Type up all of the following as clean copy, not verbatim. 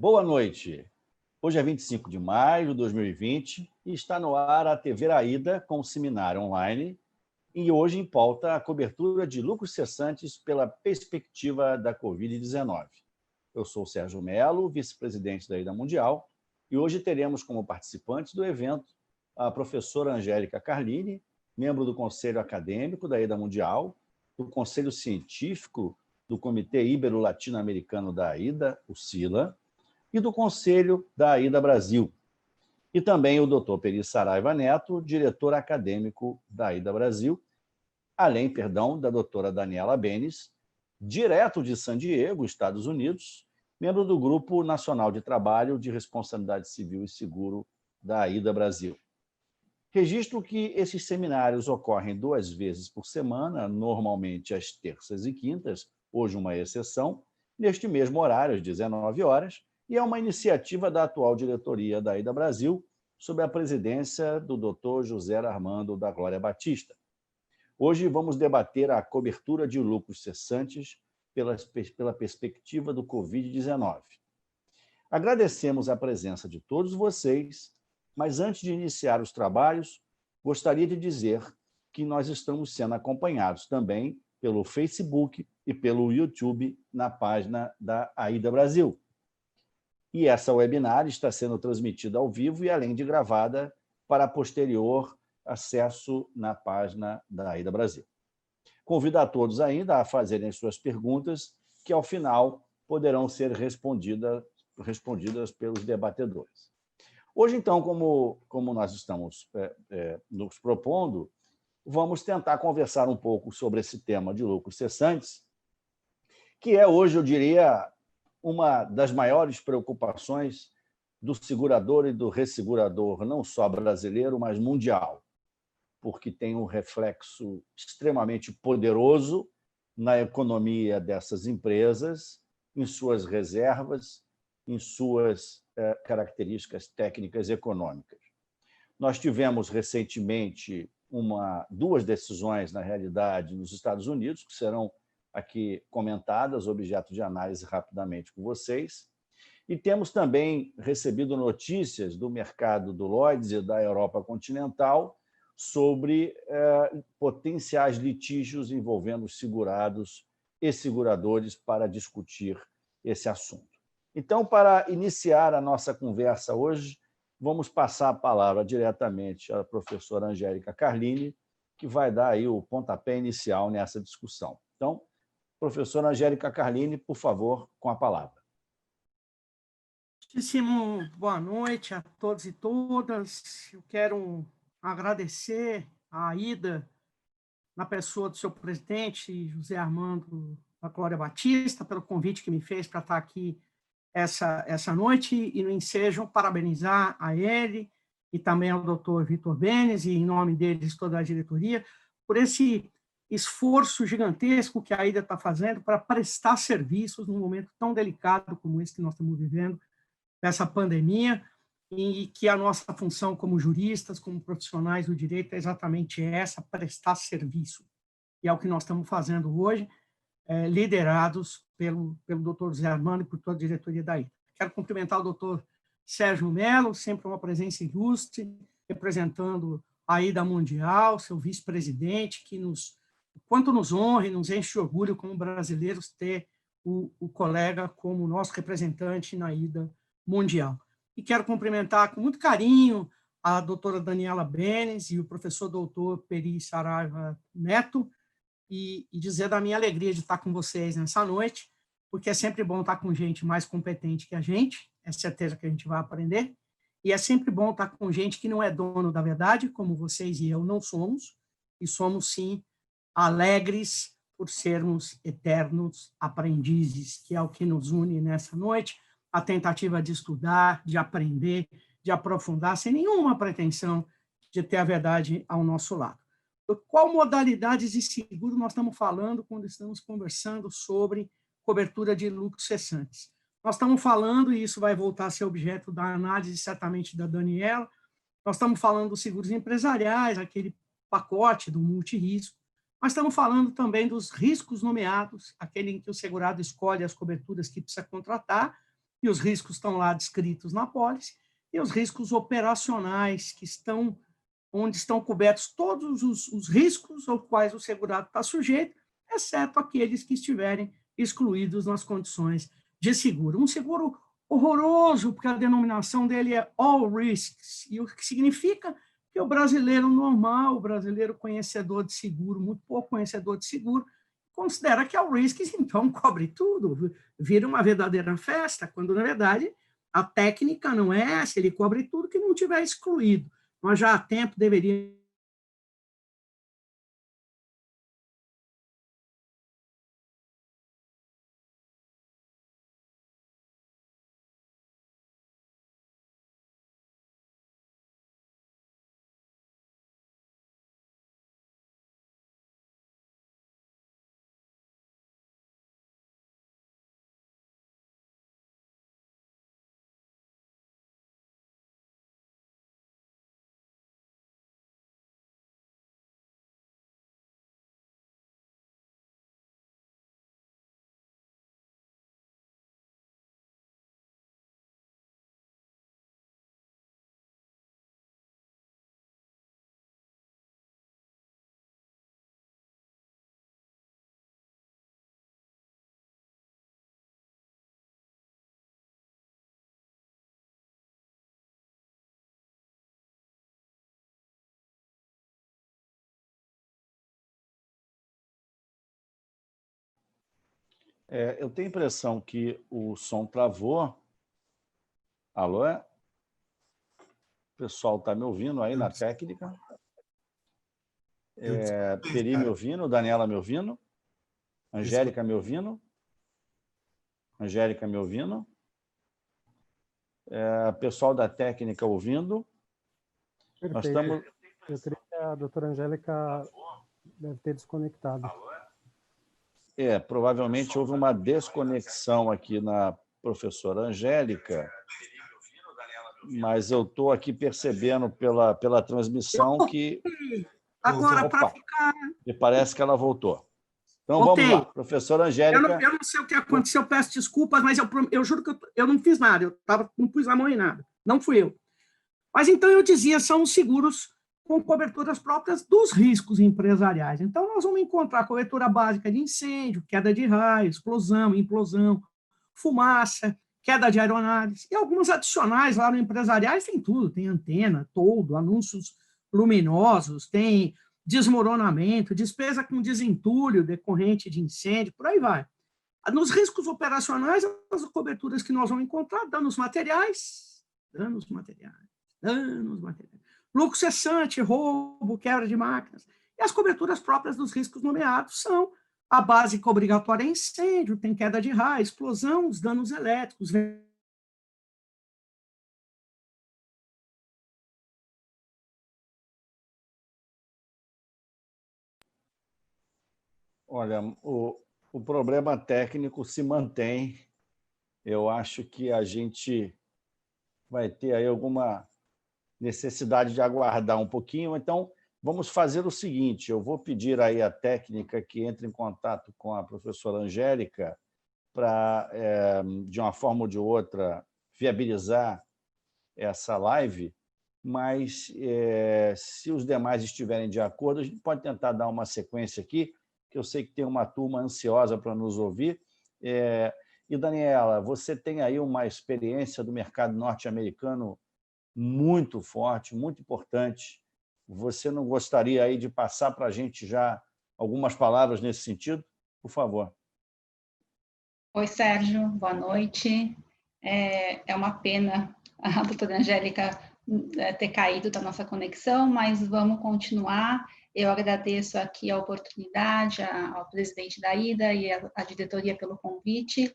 Boa noite. Hoje é 25 de maio de 2020 e está no ar a TV Aida com o seminário online e hoje em pauta a cobertura de lucros cessantes pela perspectiva da Covid-19. Eu sou o Sérgio Melo, vice-presidente da Aida Mundial, e hoje teremos como participantes do evento a professora Angélica Carlini, membro do Conselho Acadêmico da Aida Mundial, do Conselho Científico do Comitê Ibero-Latino-Americano da Aida, o SILA, e do Conselho da Aida Brasil. E também o Dr. Peri Saraiva Neto, diretor acadêmico da Aida Brasil, além, da doutora Daniela Benes, direto de San Diego, Estados Unidos, membro do Grupo Nacional de Trabalho de Responsabilidade Civil e Seguro da Aida Brasil. Registro que esses seminários ocorrem 2 vezes por semana, normalmente às terças e quintas, hoje uma exceção, neste mesmo horário, às 19 horas, e é uma iniciativa da atual diretoria da Aida Brasil, sob a presidência do Dr. José Armando da Glória Batista. Hoje vamos debater a cobertura de lucros cessantes pela perspectiva do Covid-19. Agradecemos a presença de todos vocês, mas antes de iniciar os trabalhos, gostaria de dizer que nós estamos sendo acompanhados também pelo Facebook e pelo YouTube na página da Aida Brasil. E essa webinar está sendo transmitida ao vivo e, além de gravada, para posterior acesso na página da Aida Brasil. Convido a todos ainda a fazerem suas perguntas, que, ao final, poderão ser respondidas pelos debatedores. Hoje, então, como nós estamos nos propondo, vamos tentar conversar um pouco sobre esse tema de lucros cessantes, que é hoje, eu diria, uma das maiores preocupações do segurador e do ressegurador, não só brasileiro, mas mundial, porque tem um reflexo extremamente poderoso na economia dessas empresas, em suas reservas, em suas características técnicas e econômicas. Nós tivemos recentemente 2 decisões, na realidade, nos Estados Unidos, que serão aqui comentadas, objeto de análise rapidamente com vocês. E temos também recebido notícias do mercado do Lloyd's e da Europa continental sobre potenciais litígios envolvendo os segurados e seguradores para discutir esse assunto. Então, para iniciar a nossa conversa hoje, vamos passar a palavra diretamente à professora Angélica Carlini, que vai dar aí o pontapé inicial nessa discussão. Então, professora Angélica Carlini, por favor, com a palavra. Muitíssimo boa noite a todos e todas. Eu quero agradecer à Aida, na pessoa do seu presidente, José Armando da Glória Batista, pelo convite que me fez para estar aqui essa noite, e no ensejo parabenizar a ele e também ao doutor Vitor Benes, e em nome deles toda a diretoria, por esse esforço gigantesco que a Aida está fazendo para prestar serviços num momento tão delicado como esse que nós estamos vivendo, dessa pandemia, e que a nossa função como juristas, como profissionais do direito, é exatamente essa, prestar serviço. E é o que nós estamos fazendo hoje, liderados pelo doutor José Armando e por toda a diretoria da Aida. Quero cumprimentar o doutor Sérgio Melo, sempre uma presença ilustre, representando a Aida Mundial, seu vice-presidente, que quanto nos honra e nos enche de orgulho como brasileiros ter o colega como nosso representante na Aida Mundial. E quero cumprimentar com muito carinho a doutora Daniela Benes e o professor doutor Peri Saraiva Neto, e dizer da minha alegria de estar com vocês nessa noite, porque é sempre bom estar com gente mais competente que a gente, é certeza que a gente vai aprender, e é sempre bom estar com gente que não é dono da verdade, como vocês e eu não somos, e somos, sim, alegres por sermos eternos aprendizes, que é o que nos une nessa noite, a tentativa de estudar, de aprender, de aprofundar, sem nenhuma pretensão de ter a verdade ao nosso lado. Qual modalidades de seguro nós estamos falando quando estamos conversando sobre cobertura de lucros cessantes? Nós estamos falando, e isso vai voltar a ser objeto da análise certamente da Daniela, nós estamos falando dos seguros empresariais, aquele pacote do multirrisco, mas estamos falando também dos riscos nomeados, aquele em que o segurado escolhe as coberturas que precisa contratar, e os riscos estão lá descritos na pólice, e os riscos operacionais, que estão onde estão cobertos todos os riscos aos quais o segurado está sujeito, exceto aqueles que estiverem excluídos nas condições de seguro. Um seguro horroroso, porque a denominação dele é all risks, e o que significa que o brasileiro normal, o brasileiro conhecedor de seguro, muito pouco conhecedor de seguro, considera que all risks, então, cobre tudo, vira uma verdadeira festa, quando, na verdade, a técnica não é essa, ele cobre tudo que não tiver excluído. Nós já há tempo deveríamos Eu tenho a impressão que o som travou. Alô? O pessoal está me ouvindo aí na técnica? Peri me ouvindo? Daniela me ouvindo? Angélica me ouvindo? Angélica me ouvindo? Pessoal da técnica ouvindo? Perfeito. Nós estamos... Eu creio que a doutora Angélica deve ter desconectado. Provavelmente houve uma desconexão aqui na professora Angélica, mas eu estou aqui percebendo pela transmissão que... Agora, para ficar... Me parece que ela voltou. Então, Voltei. Vamos lá. Professora Angélica... Eu não sei o que aconteceu, peço desculpas, mas eu juro que eu não fiz nada, não pus a mão em nada, não fui eu. Mas, então, eu dizia, são os seguros com coberturas próprias dos riscos empresariais. Então, nós vamos encontrar cobertura básica de incêndio, queda de raio, explosão, implosão, fumaça, queda de aeronaves, e algumas adicionais lá no empresariais tem tudo, tem antena, toldo, anúncios luminosos, tem desmoronamento, despesa com desentulho decorrente de incêndio, por aí vai. Nos riscos operacionais, as coberturas que nós vamos encontrar, danos materiais, lucro cessante, roubo, quebra de máquinas. E as coberturas próprias dos riscos nomeados são a básica obrigatória é incêndio, tem queda de raio, explosão, os danos elétricos. Olha, o problema técnico se mantém. Eu acho que a gente vai ter aí alguma necessidade de aguardar um pouquinho. Então, vamos fazer o seguinte, eu vou pedir aí a técnica que entre em contato com a professora Angélica para, de uma forma ou de outra, viabilizar essa live, mas se os demais estiverem de acordo, a gente pode tentar dar uma sequência aqui, que eu sei que tem uma turma ansiosa para nos ouvir. E, Daniela, você tem aí uma experiência do mercado norte-americano muito forte, muito importante. Você não gostaria aí de passar para a gente já algumas palavras nesse sentido? Por favor. Oi, Sérgio, boa noite. É uma pena a doutora Angélica ter caído da nossa conexão, mas vamos continuar. Eu agradeço aqui a oportunidade ao presidente da IDA e à diretoria pelo convite,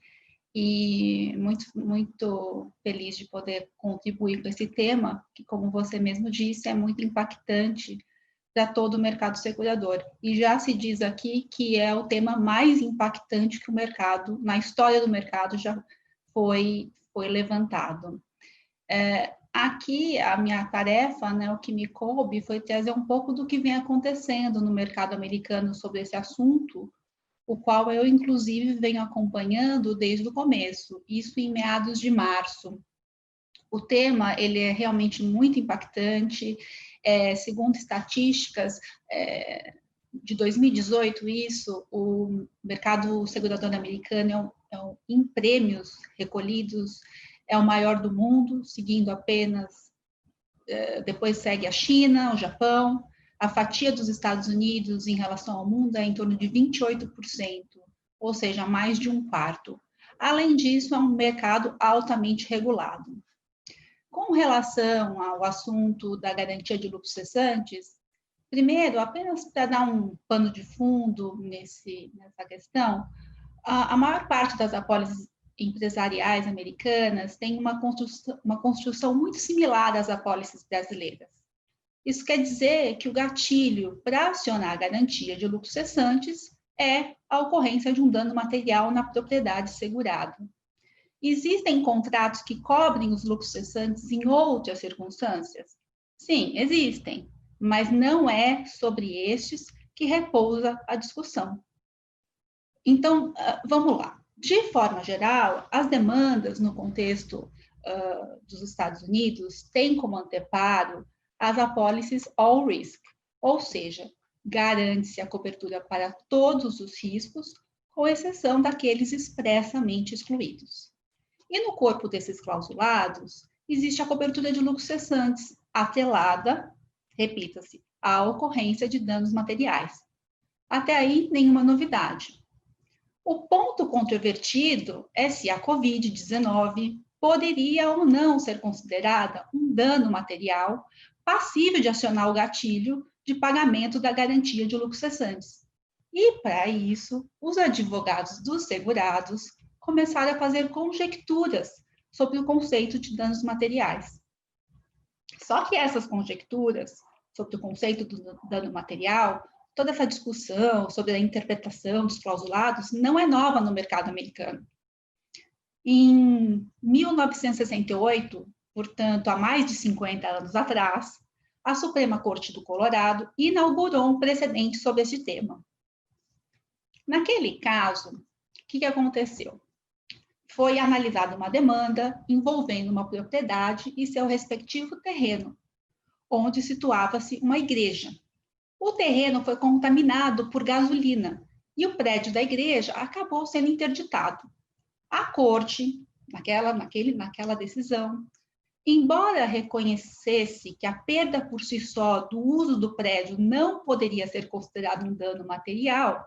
e muito feliz de poder contribuir com esse tema, que, como você mesmo disse, é muito impactante para todo o mercado segurador. E já se diz aqui que é o tema mais impactante que o mercado, na história do mercado, já foi levantado. Aqui, a minha tarefa, né, o que me coube, foi trazer um pouco do que vem acontecendo no mercado americano sobre esse assunto, o qual eu, inclusive, venho acompanhando desde o começo, isso em meados de março. O tema ele é realmente muito impactante. Segundo estatísticas de 2018, o mercado segurador americano em prêmios recolhidos é o maior do mundo, seguindo apenas, depois segue a China, o Japão. A fatia dos Estados Unidos em relação ao mundo é em torno de 28%, ou seja, mais de um quarto. Além disso, é um mercado altamente regulado. Com relação ao assunto da garantia de lucros cessantes, primeiro, apenas para dar um pano de fundo nessa questão, a maior parte das apólices empresariais americanas tem uma construção muito similar às apólices brasileiras. Isso quer dizer que o gatilho para acionar a garantia de lucros cessantes é a ocorrência de um dano material na propriedade segurada. Existem contratos que cobrem os lucros cessantes em outras circunstâncias? Sim, existem, mas não é sobre estes que repousa a discussão. Então, vamos lá. De forma geral, as demandas no contexto dos Estados Unidos têm como anteparo as apólices all risk, ou seja, garante-se a cobertura para todos os riscos, com exceção daqueles expressamente excluídos. E no corpo desses clausulados, existe a cobertura de lucros cessantes, atrelada, repita-se, à ocorrência de danos materiais. Até aí, nenhuma novidade. O ponto controvertido é se a Covid-19 poderia ou não ser considerada um dano material passível de acionar o gatilho de pagamento da garantia de lucros cessantes. E, para isso, os advogados dos segurados começaram a fazer conjecturas sobre o conceito de danos materiais. Só que essas conjecturas sobre o conceito do dano material, toda essa discussão sobre a interpretação dos clausulados não é nova no mercado americano. Em 1968, portanto, há mais de 50 anos atrás, a Suprema Corte do Colorado inaugurou um precedente sobre esse tema. Naquele caso, o que aconteceu? Foi analisada uma demanda envolvendo uma propriedade e seu respectivo terreno, onde situava-se uma igreja. O terreno foi contaminado por gasolina e o prédio da igreja acabou sendo interditado. A corte, naquela decisão, embora reconhecesse que a perda por si só do uso do prédio não poderia ser considerado um dano material,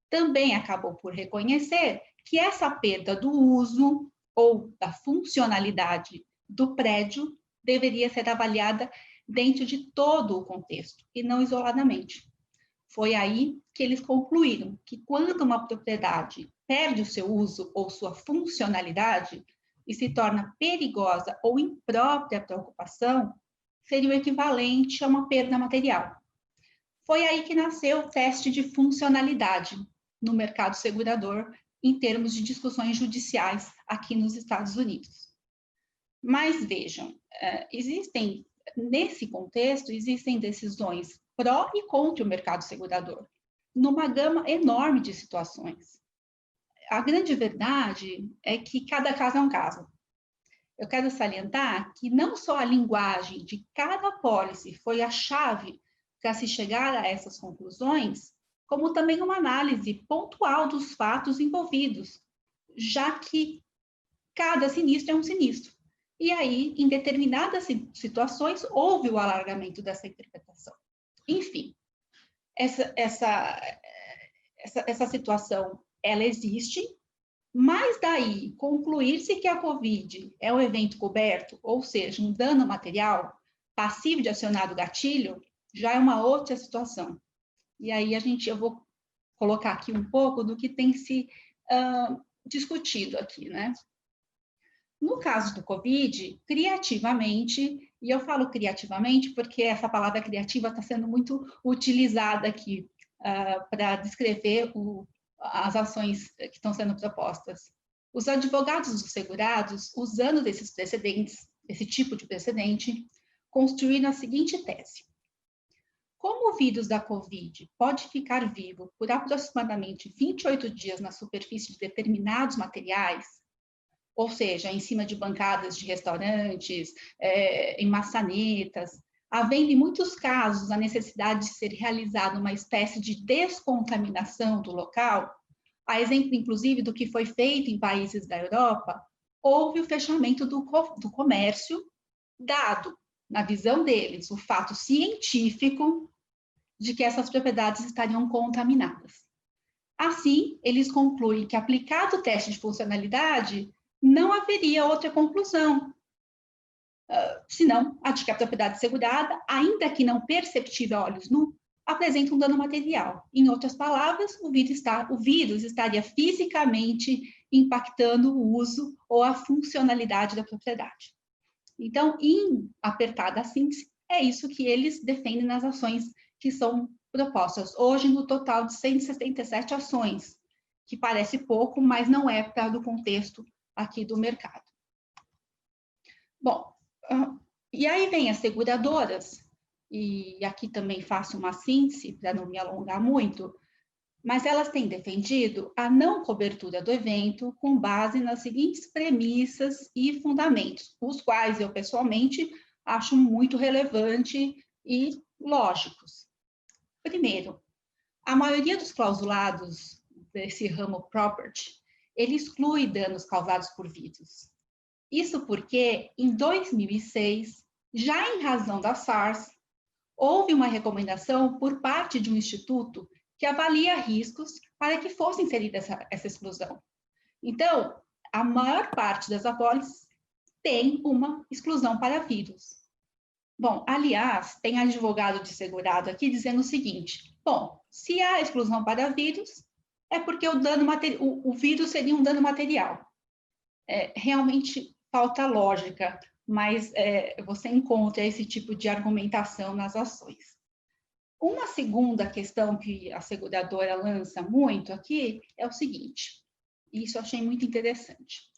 também acabou por reconhecer que essa perda do uso ou da funcionalidade do prédio deveria ser avaliada dentro de todo o contexto e não isoladamente. Foi aí que eles concluíram que quando uma propriedade perde o seu uso ou sua funcionalidade e se torna perigosa ou imprópria para a ocupação, seria o equivalente a uma perda material. Foi aí que nasceu o teste de funcionalidade no mercado segurador em termos de discussões judiciais aqui nos Estados Unidos. Mas vejam, nesse contexto, existem decisões pró e contra o mercado segurador, numa gama enorme de situações. A grande verdade é que cada caso é um caso. Eu quero salientar que não só a linguagem de cada apólice foi a chave para se chegar a essas conclusões, como também uma análise pontual dos fatos envolvidos, já que cada sinistro é um sinistro. E aí, em determinadas situações, houve o alargamento dessa interpretação. Enfim, essa situação, ela existe, mas daí concluir-se que a Covid é um evento coberto, ou seja, um dano material passível de acionar o gatilho, já é uma outra situação. E aí eu vou colocar aqui um pouco do que tem se discutido aqui, né? No caso do Covid, criativamente, e eu falo criativamente porque essa palavra criativa está sendo muito utilizada aqui para descrever as ações que estão sendo propostas. Os advogados dos segurados, usando desses precedentes, esse tipo de precedente, construíram a seguinte tese. Como o vírus da COVID pode ficar vivo por aproximadamente 28 dias na superfície de determinados materiais, ou seja, em cima de bancadas de restaurantes, em maçanetas, havendo em muitos casos a necessidade de ser realizada uma espécie de descontaminação do local, a exemplo, inclusive, do que foi feito em países da Europa, houve o fechamento do comércio, dado, na visão deles, o fato científico de que essas propriedades estariam contaminadas. Assim, eles concluem que, aplicado o teste de funcionalidade, não haveria outra conclusão, senão a de que a propriedade segurada, ainda que não perceptível a olhos nus, apresenta um dano material. Em outras palavras, o vírus estaria fisicamente impactando o uso ou a funcionalidade da propriedade. Então, em apertada síntese, é isso que eles defendem nas ações que são propostas. Hoje, no total de 177 ações, que parece pouco, mas não é para o contexto aqui do mercado. Bom, e aí vem as seguradoras, e aqui também faço uma síntese, para não me alongar muito, mas elas têm defendido a não cobertura do evento com base nas seguintes premissas e fundamentos, os quais eu, pessoalmente, acho muito relevante e lógicos. Primeiro, a maioria dos clausulados desse ramo property, ele exclui danos causados por vírus. Isso porque, em 2006, já em razão da SARS, houve uma recomendação por parte de um instituto que avalia riscos para que fosse inserida essa exclusão. Então, a maior parte das apólices tem uma exclusão para vírus. Bom, aliás, tem advogado de segurado aqui dizendo o seguinte: bom, se há exclusão para vírus, é porque o vírus seria um dano material. Realmente falta lógica, mas você encontra esse tipo de argumentação nas ações. Uma segunda questão que a seguradora lança muito aqui é o seguinte, e isso eu achei muito interessante.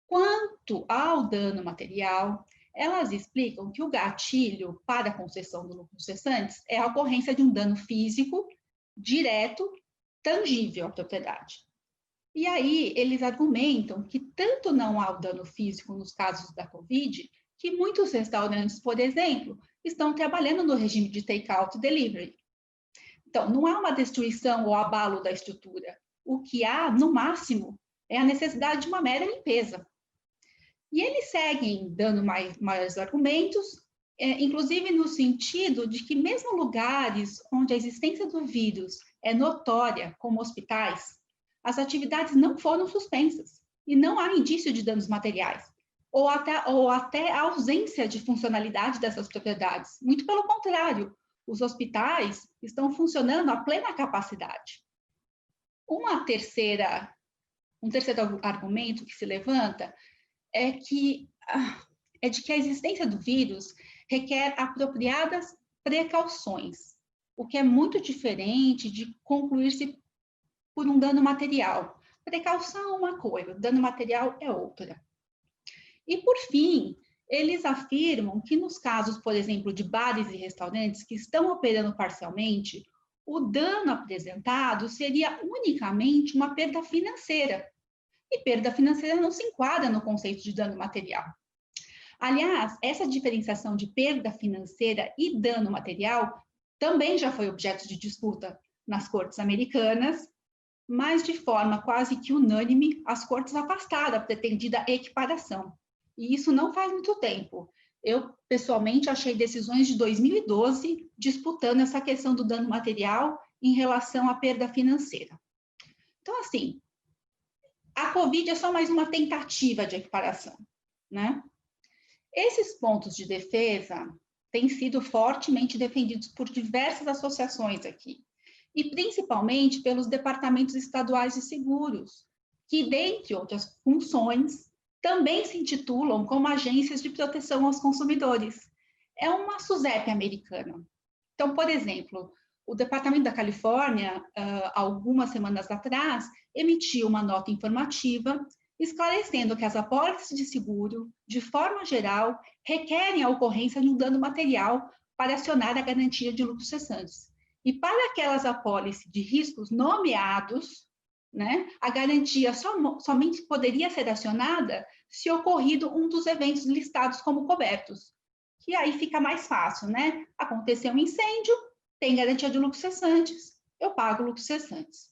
Quanto ao dano material, elas explicam que o gatilho para a concessão do lucro cessantes é a ocorrência de um dano físico, direto, tangível à propriedade. E aí, eles argumentam que tanto não há o dano físico nos casos da Covid, que muitos restaurantes, por exemplo, estão trabalhando no regime de take-out delivery. Então, não há uma destruição ou abalo da estrutura. O que há, no máximo, é a necessidade de uma mera limpeza. E eles seguem dando maiores argumentos, inclusive no sentido de que mesmo lugares onde a existência do vírus é notória, como hospitais, as atividades não foram suspensas e não há indício de danos materiais, ou até a ausência de funcionalidade dessas propriedades. Muito pelo contrário, os hospitais estão funcionando a plena capacidade. Um terceiro argumento que se levanta é de que a existência do vírus requer apropriadas precauções, o que é muito diferente de concluir-se por um dano material. Precaução é uma coisa, dano material é outra. E, por fim, eles afirmam que nos casos, por exemplo, de bares e restaurantes que estão operando parcialmente, o dano apresentado seria unicamente uma perda financeira. E perda financeira não se enquadra no conceito de dano material. Aliás, essa diferenciação de perda financeira e dano material também já foi objeto de disputa nas cortes americanas, mas de forma quase que unânime, as cortes afastaram a pretendida equiparação. E isso não faz muito tempo. Eu, pessoalmente, achei decisões de 2012 disputando essa questão do dano material em relação à perda financeira. Então, assim, a Covid é só mais uma tentativa de equiparação, né? Esses pontos de defesa têm sido fortemente defendidos por diversas associações aqui, e principalmente pelos departamentos estaduais de seguros, que, dentre outras funções, também se intitulam como agências de proteção aos consumidores. É uma SUSEP americana. Então, por exemplo, o Departamento da Califórnia, algumas semanas atrás, emitiu uma nota informativa esclarecendo que as apólices de seguro, de forma geral, requerem a ocorrência de um dano material para acionar a garantia de lucros cessantes. E para aquelas apólices de riscos nomeados, né, a garantia somente poderia ser acionada se ocorrido um dos eventos listados como cobertos. Que aí fica mais fácil, né? Aconteceu um incêndio, tem garantia de lucros cessantes, eu pago lucros cessantes.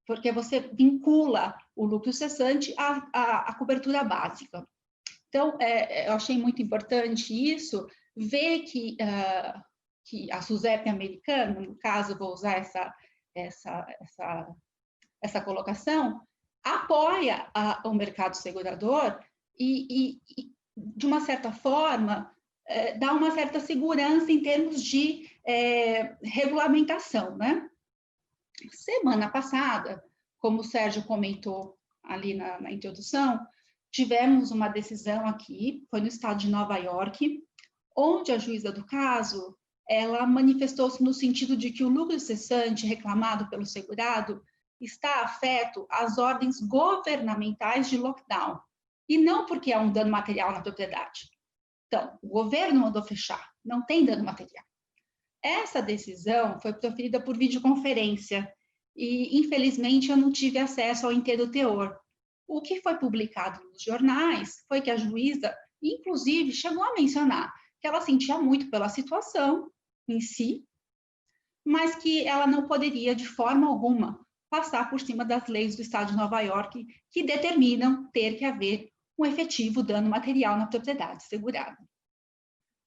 Porque você vincula o lucro cessante à cobertura básica. Então, eu achei muito importante isso, ver que a SUSEP americana, no caso, vou usar essa colocação, apoia o mercado segurador e, de uma certa forma, dá uma certa segurança em termos de regulamentação, né? Semana passada, como o Sérgio comentou ali na introdução, tivemos uma decisão aqui, foi no estado de Nova York, onde a juíza do caso, ela manifestou-se no sentido de que o lucro cessante reclamado pelo segurado está afeto às ordens governamentais de lockdown, e não porque há um dano material na propriedade. Então, o governo mandou fechar, não tem dano material. Essa decisão foi proferida por videoconferência e, infelizmente, eu não tive acesso ao inteiro teor. O que foi publicado nos jornais foi que a juíza, inclusive, chegou a mencionar que ela sentia muito pela situação em si, mas que ela não poderia, de forma alguma, passar por cima das leis do Estado de Nova York, que determinam ter que haver um efetivo dano material na propriedade segurada.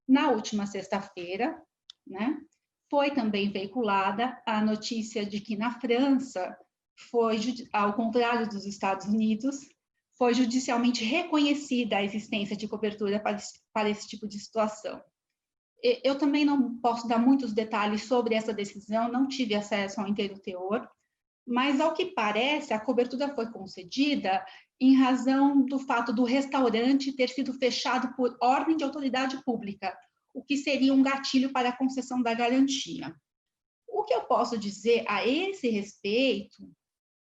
Na última sexta-feira, né, foi também veiculada a notícia de que na França, ao contrário dos Estados Unidos, foi judicialmente reconhecida a existência de cobertura para esse tipo de situação. Eu também não posso dar muitos detalhes sobre essa decisão, não tive acesso ao inteiro teor, mas, ao que parece, a cobertura foi concedida em razão do fato do restaurante ter sido fechado por ordem de autoridade pública, o que seria um gatilho para a concessão da garantia. O que eu posso dizer a esse respeito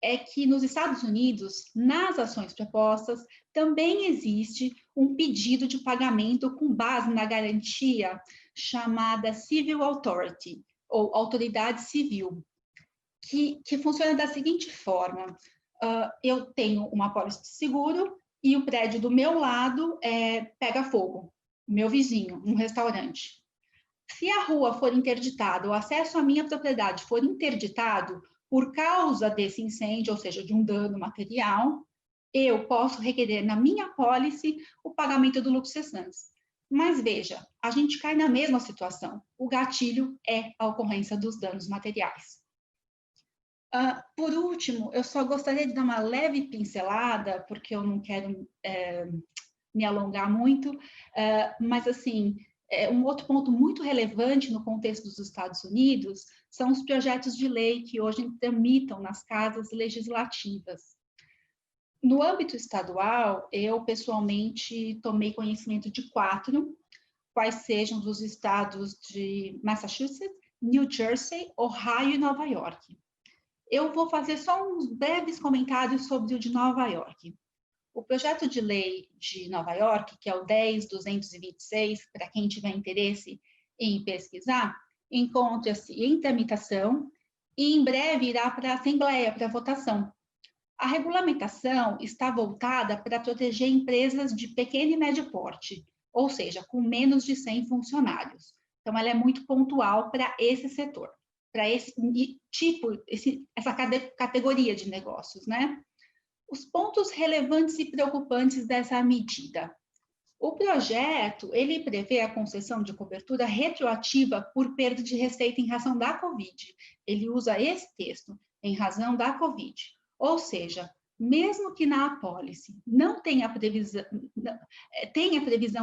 é que, nos Estados Unidos, nas ações propostas, também existe um pedido de pagamento com base na garantia chamada Civil Authority, ou Autoridade Civil, que funciona da seguinte forma: eu tenho uma apólice de seguro e o prédio do meu lado pega fogo, meu vizinho, um restaurante. Se a rua for interditada, o acesso à minha propriedade for interditado por causa desse incêndio, ou seja, de um dano material, eu posso requerer na minha apólice o pagamento do lucro cessantes. Mas veja, a gente cai na mesma situação. O gatilho é a ocorrência dos danos materiais. Por último, eu só gostaria de dar uma leve pincelada, porque eu não quero me alongar muito, mas, assim, um outro ponto muito relevante no contexto dos Estados Unidos são os projetos de lei que hoje tramitam nas casas legislativas. No âmbito estadual, eu, pessoalmente, tomei conhecimento de 4, quais sejam dos estados de Massachusetts, New Jersey, Ohio e Nova York. Eu vou fazer só uns breves comentários sobre o de Nova York. O projeto de lei de Nova York, que é o 10.226, para quem tiver interesse em pesquisar, encontra-se em tramitação e em breve irá para a Assembleia para votação. A regulamentação está voltada para proteger empresas de pequeno e médio porte, ou seja, com menos de 100 funcionários. Então, ela é muito pontual para esse setor, para esse tipo, essa categoria de negócios, né? Os pontos relevantes e preocupantes dessa medida. O projeto, ele prevê a concessão de cobertura retroativa por perda de receita em razão da Covid. Ele usa esse texto, em razão da Covid. Ou seja, mesmo que na apólice não tenha previsão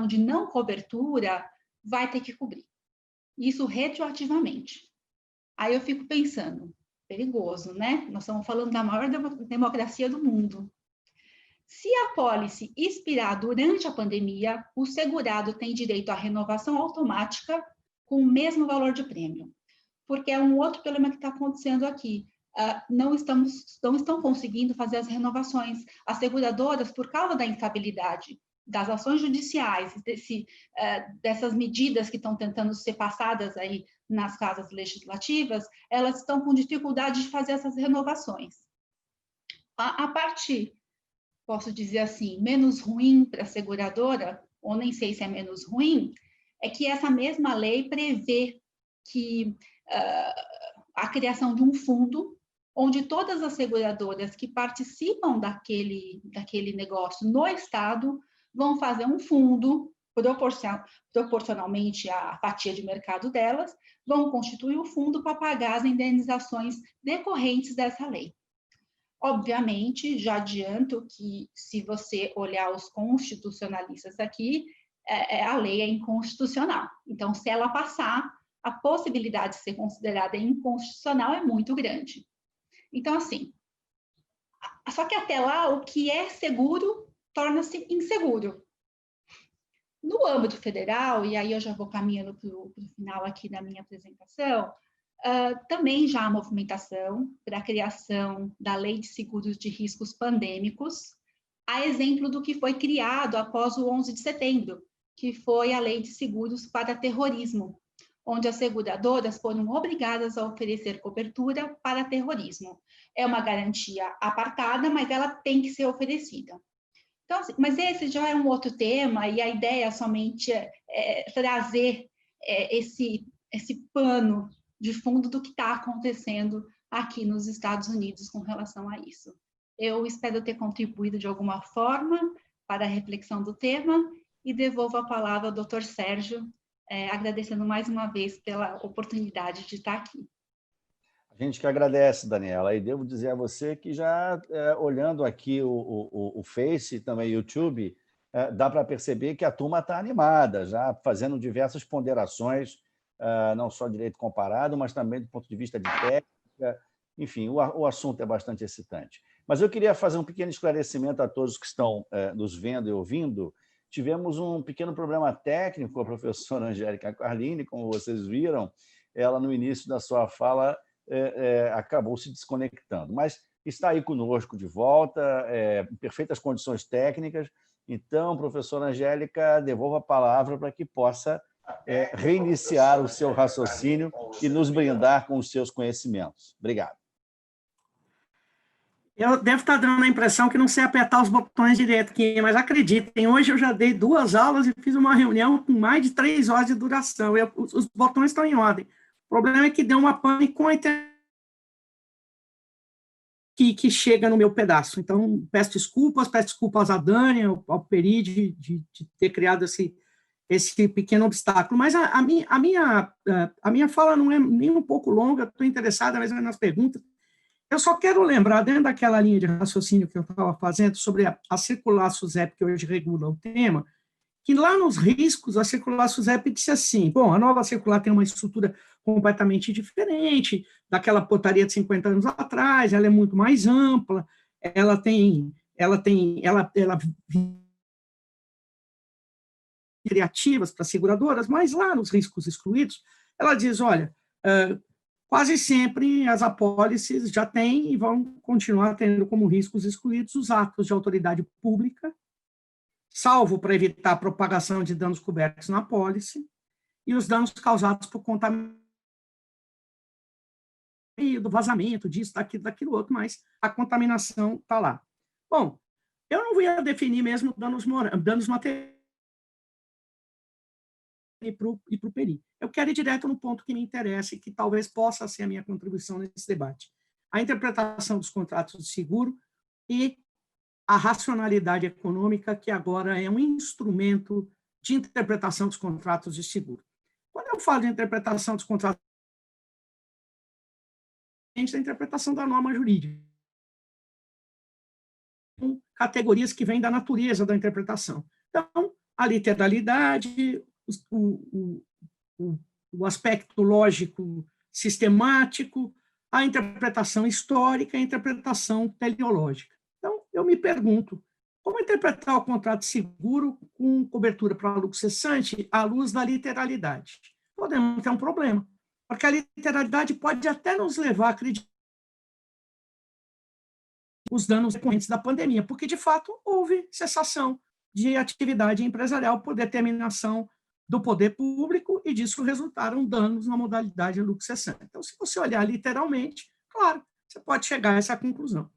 de não cobertura, vai ter que cobrir. Isso retroativamente. Aí eu fico pensando, perigoso, né? Nós estamos falando da maior democracia do mundo. Se a apólice expirar durante a pandemia, o segurado tem direito à renovação automática com o mesmo valor de prêmio. Porque é um outro problema que está acontecendo aqui. Não estão conseguindo fazer as renovações. As seguradoras, por causa da instabilidade das ações judiciais, dessas medidas que estão tentando ser passadas aí nas casas legislativas, elas estão com dificuldade de fazer essas renovações. A parte, posso dizer assim, menos ruim para a seguradora, ou nem sei se é menos ruim, é que essa mesma lei prevê que a criação de um fundo onde todas as seguradoras que participam daquele negócio no Estado vão fazer um fundo proporcionalmente à fatia de mercado delas, vão constituir o fundo para pagar as indenizações decorrentes dessa lei. Obviamente, já adianto que, se você olhar os constitucionalistas aqui, a lei é inconstitucional. Então, se ela passar, a possibilidade de ser considerada inconstitucional é muito grande. Então, assim, só que até lá, o que é seguro torna-se inseguro. No âmbito federal, e aí eu já vou caminhando para o final aqui da minha apresentação, também já há movimentação para a criação da Lei de Seguros de Riscos Pandêmicos, a exemplo do que foi criado após o 11 de setembro, que foi a Lei de Seguros para Terrorismo, onde as seguradoras foram obrigadas a oferecer cobertura para terrorismo. É uma garantia apartada, mas ela tem que ser oferecida. Então, assim, mas esse já é um outro tema, e a ideia somente é trazer esse pano de fundo do que está acontecendo aqui nos Estados Unidos com relação a isso. Eu espero ter contribuído de alguma forma para a reflexão do tema e devolvo a palavra ao Dr. Sérgio, agradecendo mais uma vez pela oportunidade de estar aqui. A gente que agradece, Daniela, e devo dizer a você que já olhando aqui o Face e também o YouTube, dá para perceber que a turma está animada, já fazendo diversas ponderações, não só direito comparado, mas também do ponto de vista de técnica. Enfim, o assunto é bastante excitante. Mas eu queria fazer um pequeno esclarecimento a todos que estão nos vendo e ouvindo. Tivemos um pequeno problema técnico com a professora Angélica Carlini, como vocês viram, ela no início da sua fala acabou se desconectando, mas está aí conosco de volta, em perfeitas condições técnicas. Então, professora Angélica, devolvo a palavra para que possa reiniciar o seu raciocínio e nos brindar com os seus conhecimentos. Obrigado. Eu devo estar dando a impressão que não sei apertar os botões direito aqui, mas acreditem, hoje eu já dei 2 aulas e fiz uma reunião com mais de 3 horas de duração. Os botões estão em ordem. O problema é que deu uma pane com a internet que chega no meu pedaço. Então, peço desculpas a Dani, ao Peri, de ter criado esse pequeno obstáculo. Mas a minha fala não é nem um pouco longa, estou interessada mesmo nas perguntas. Eu só quero lembrar, dentro daquela linha de raciocínio que eu estava fazendo sobre a circular SUSEP, que hoje regula o tema, que lá nos riscos, a circular SUSEP disse assim, bom, a nova circular tem uma estrutura completamente diferente daquela portaria de 50 anos atrás, ela é muito mais ampla, ela criativas para seguradoras, mas lá nos riscos excluídos, ela diz, olha, quase sempre as apólices já têm e vão continuar tendo como riscos excluídos os atos de autoridade pública, salvo para evitar a propagação de danos cobertos na apólice, e os danos causados por contaminação, do vazamento, disso, daquilo outro, mas a contaminação está lá. Bom, eu não ia definir mesmo danos materiais e para o Peri. Eu quero ir direto no ponto que me interessa e que talvez possa ser a minha contribuição nesse debate. A interpretação dos contratos de seguro e a racionalidade econômica, que agora é um instrumento de interpretação dos contratos de seguro. Quando eu falo de interpretação dos contratos, a interpretação da norma jurídica, com categorias que vêm da natureza da interpretação. Então, a literalidade, o aspecto lógico sistemático, a interpretação histórica, a interpretação teleológica. Então, eu me pergunto, como interpretar o contrato de seguro com cobertura para lucro cessante à luz da literalidade? Podemos ter um problema, porque a literalidade pode até nos levar a acreditar os danos decorrentes da pandemia, porque, de fato, houve cessação de atividade empresarial por determinação do poder público, e disso resultaram danos na modalidade lucro cessante. Então, se você olhar literalmente, claro, você pode chegar a essa conclusão.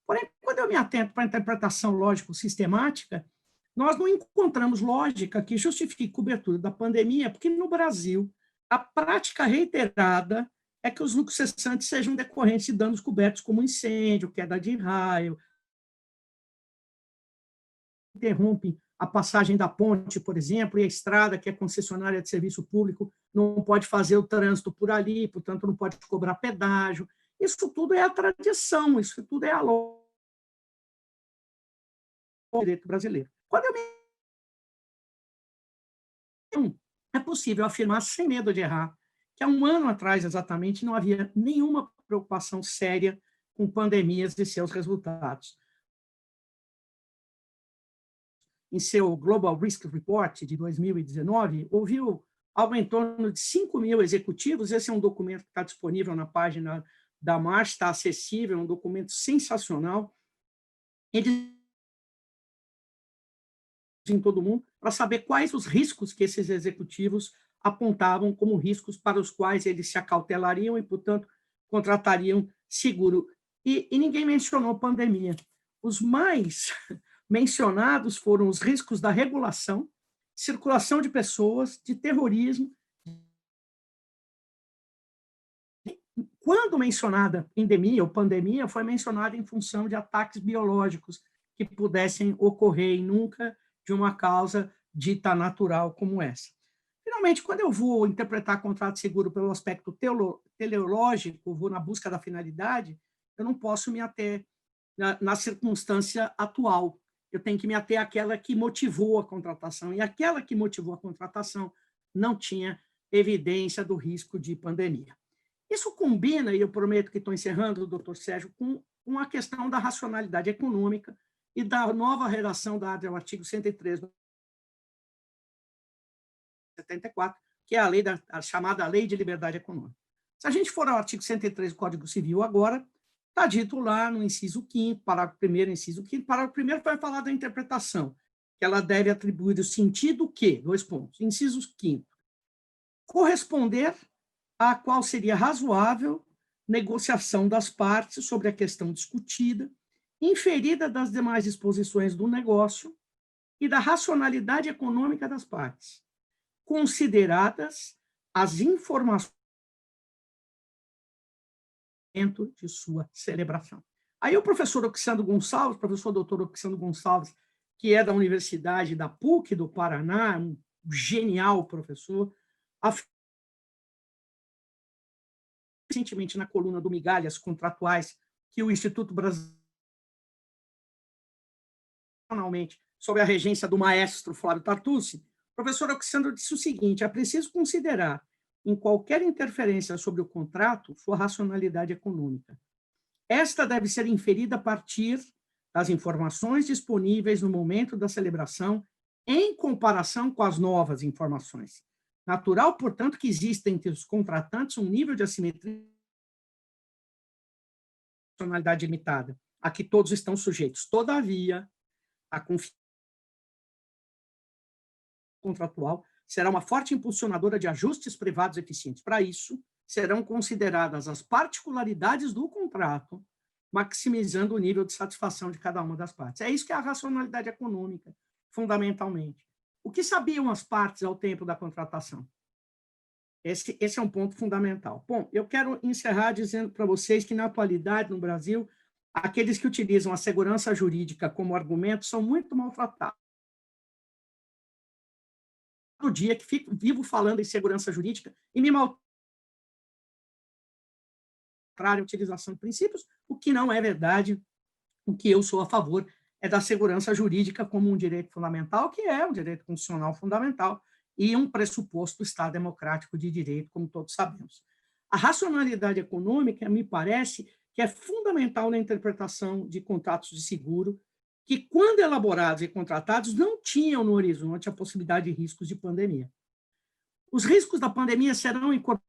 Porém, quando eu me atento para a interpretação lógico-sistemática, nós não encontramos lógica que justifique cobertura da pandemia, porque no Brasil, a prática reiterada é que os lucros cessantes sejam decorrentes de danos cobertos como incêndio, queda de raio, interrompem a passagem da ponte, por exemplo, e a estrada, que é concessionária de serviço público, não pode fazer o trânsito por ali, portanto, não pode cobrar pedágio. Isso tudo é a tradição, isso tudo é a lógica do direito brasileiro. Quando eu me... É possível afirmar, sem medo de errar, que há um ano atrás, exatamente, não havia nenhuma preocupação séria com pandemias e seus resultados. Em seu Global Risk Report de 2019, ouviu algo em torno de 5.000 executivos. Esse é um documento que está disponível na página da Marsh, está acessível, é um documento sensacional. Eles em todo mundo para saber quais os riscos que esses executivos apontavam como riscos para os quais eles se acautelariam e, portanto, contratariam seguro. E ninguém mencionou pandemia. Os mais mencionados foram os riscos da regulação, circulação de pessoas, de terrorismo. Quando mencionada endemia ou pandemia, foi mencionada em função de ataques biológicos que pudessem ocorrer e nunca de uma causa dita natural como essa. Finalmente, quando eu vou interpretar contrato de seguro pelo aspecto teleológico, vou na busca da finalidade, eu não posso me ater na circunstância atual. Eu tenho que me ater àquela que motivou a contratação, e aquela que motivou a contratação não tinha evidência do risco de pandemia. Isso combina, e eu prometo que estou encerrando, doutor Sérgio, com a questão da racionalidade econômica e da nova redação da ADRE, o artigo 103 do 74, que é a chamada Lei de Liberdade Econômica. Se a gente for ao artigo 103 do Código Civil agora, está dito lá no inciso 5º, parágrafo 1º, inciso 5º, parágrafo 1º vai falar da interpretação, que ela deve atribuir o sentido que, 2 pontos, inciso 5º, corresponder a qual seria razoável negociação das partes sobre a questão discutida, inferida das demais disposições do negócio e da racionalidade econômica das partes, consideradas as informações de sua celebração. Aí o professor Oxandro Gonçalves, professor doutor Oxandro Gonçalves, que é da Universidade da PUC do Paraná, um genial professor, recentemente na coluna do Migalhas Contratuais, que o Instituto Brasileiro, sob a regência do maestro Flávio Tartucci, o professor Oxandro disse o seguinte: é preciso considerar em qualquer interferência sobre o contrato sua racionalidade econômica. Esta deve ser inferida a partir das informações disponíveis no momento da celebração em comparação com as novas informações. Natural, portanto, que exista entre os contratantes um nível de assimetria racionalidade limitada, a que todos estão sujeitos. Todavia, a confiança contratual será uma forte impulsionadora de ajustes privados eficientes. Para isso, serão consideradas as particularidades do contrato, maximizando o nível de satisfação de cada uma das partes. É isso que é a racionalidade econômica, fundamentalmente. O que sabiam as partes ao tempo da contratação? Esse é um ponto fundamental. Bom, eu quero encerrar dizendo para vocês que, na atualidade, no Brasil, aqueles que utilizam a segurança jurídica como argumento são muito maltratados. Todo dia que vivo falando em segurança jurídica e me maltratam a utilização de princípios, o que não é verdade. O que eu sou a favor é da segurança jurídica como um direito fundamental, que é um direito constitucional fundamental e um pressuposto do Estado democrático de direito, como todos sabemos. A racionalidade econômica, me parece, que é fundamental na interpretação de contratos de seguro, que, quando elaborados e contratados, não tinham no horizonte a possibilidade de riscos de pandemia. Os riscos da pandemia serão incorporados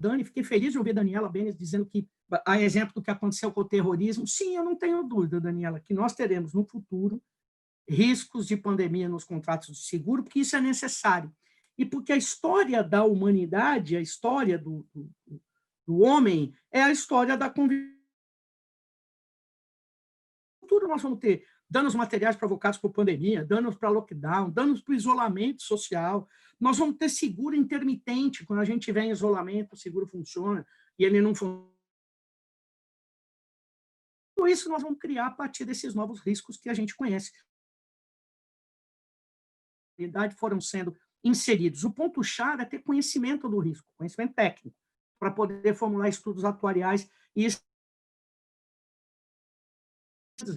Dani, fiquei feliz de ouvir a Daniela Benes dizendo que, a exemplo do que aconteceu com o terrorismo, sim, eu não tenho dúvida, Daniela, que nós teremos no futuro riscos de pandemia nos contratos de seguro, porque isso é necessário. E porque a história da humanidade, a história do homem, é a história da convivência. No futuro nós vamos ter danos materiais provocados por pandemia, danos para lockdown, danos para isolamento social. Nós vamos ter seguro intermitente. Quando a gente tiver em isolamento, o seguro funciona e ele não funciona. Tudo isso nós vamos criar a partir desses novos riscos que a gente conhece. Foram sendo inseridos. O ponto-chave é ter conhecimento do risco, conhecimento técnico, para poder formular estudos atuariais e esses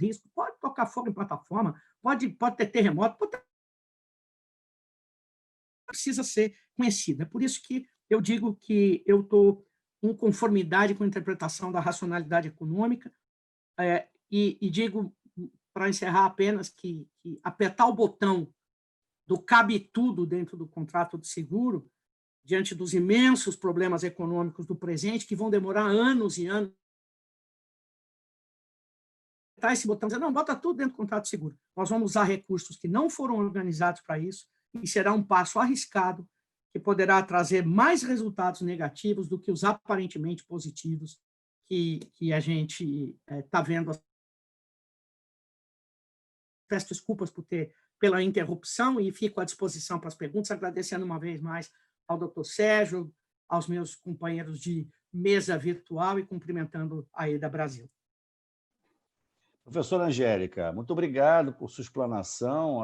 riscos. Pode tocar fogo em plataforma, pode ter terremoto, precisa ser conhecida. É por isso que eu digo que eu estou em conformidade com a interpretação da racionalidade econômica e digo, para encerrar apenas, que apertar o botão do cabe tudo dentro do contrato de seguro, diante dos imensos problemas econômicos do presente, que vão demorar anos e anos, esse botão, dizer, não, bota tudo dentro do contrato de seguro. Nós vamos usar recursos que não foram organizados para isso, e será um passo arriscado, que poderá trazer mais resultados negativos do que os aparentemente positivos que a gente está vendo. Peço desculpas pela interrupção e fico à disposição para as perguntas, agradecendo uma vez mais ao doutor Sérgio, aos meus companheiros de mesa virtual e cumprimentando a Aida Brasil. Professora Angélica, muito obrigado por sua explanação.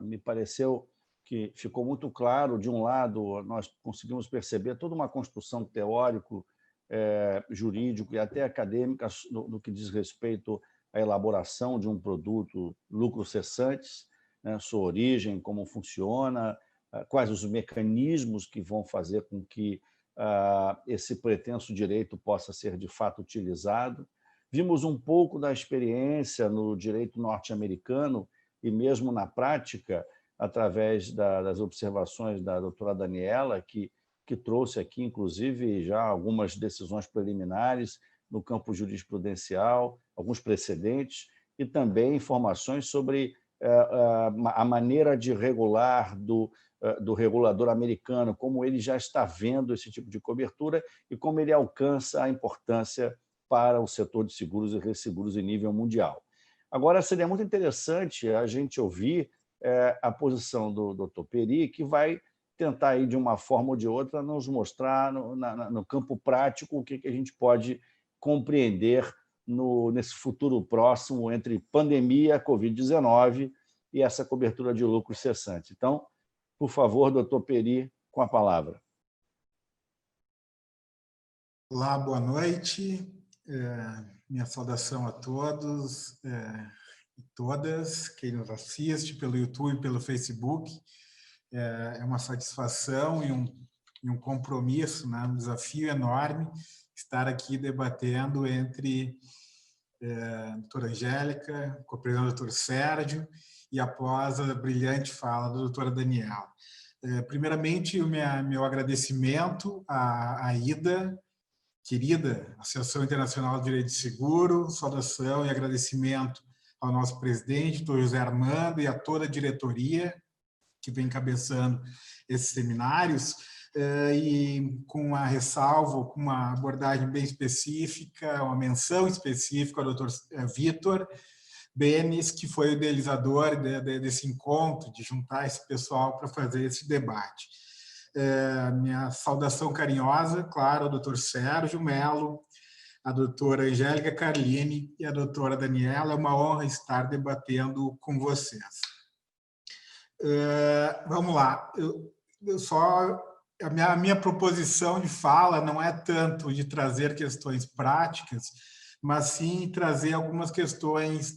Me pareceu que ficou muito claro. De um lado, nós conseguimos perceber toda uma construção teórico, jurídico e até acadêmica no que diz respeito à elaboração de um produto lucros cessantes, né, sua origem, como funciona, quais os mecanismos que vão fazer com que esse pretenso direito possa ser de fato utilizado. Vimos um pouco da experiência no direito norte-americano e mesmo na prática, através das observações da doutora Daniela, que trouxe aqui, inclusive, já algumas decisões preliminares no campo jurisprudencial, alguns precedentes, e também informações sobre a maneira de regular do regulador americano, como ele já está vendo esse tipo de cobertura e como ele alcança a importância para o setor de seguros e resseguros em nível mundial. Agora, seria muito interessante a gente ouvir a posição do Dr. Peri, que vai tentar, aí, de uma forma ou de outra, nos mostrar no campo prático o que a gente pode compreender nesse futuro próximo entre pandemia, Covid-19 e essa cobertura de lucros cessantes. Então, por favor, doutor Peri, com a palavra. Olá, boa noite. Minha saudação a todos e todas, quem nos assiste pelo YouTube e pelo Facebook. É uma satisfação e um compromisso, né? Um desafio enorme estar aqui debatendo entre a doutora Angélica, com o presidente doutor Sérgio, e após a brilhante fala da doutora Daniela. Primeiramente, o meu agradecimento à IDA, querida Associação Internacional de Direito de Seguro, saudação e agradecimento ao nosso presidente, doutor José Armando, e a toda a diretoria que vem encabeçando esses seminários, e com uma ressalva, com uma abordagem bem específica, uma menção específica ao doutor Vitor Benes, que foi o idealizador desse encontro, de juntar esse pessoal para fazer esse debate. Minha saudação carinhosa, claro, ao doutor Sérgio Mello, a doutora Angélica Carlini e a doutora Daniela. É uma honra estar debatendo com vocês. Vamos lá. A minha proposição de fala não é tanto de trazer questões práticas, mas sim trazer algumas questões,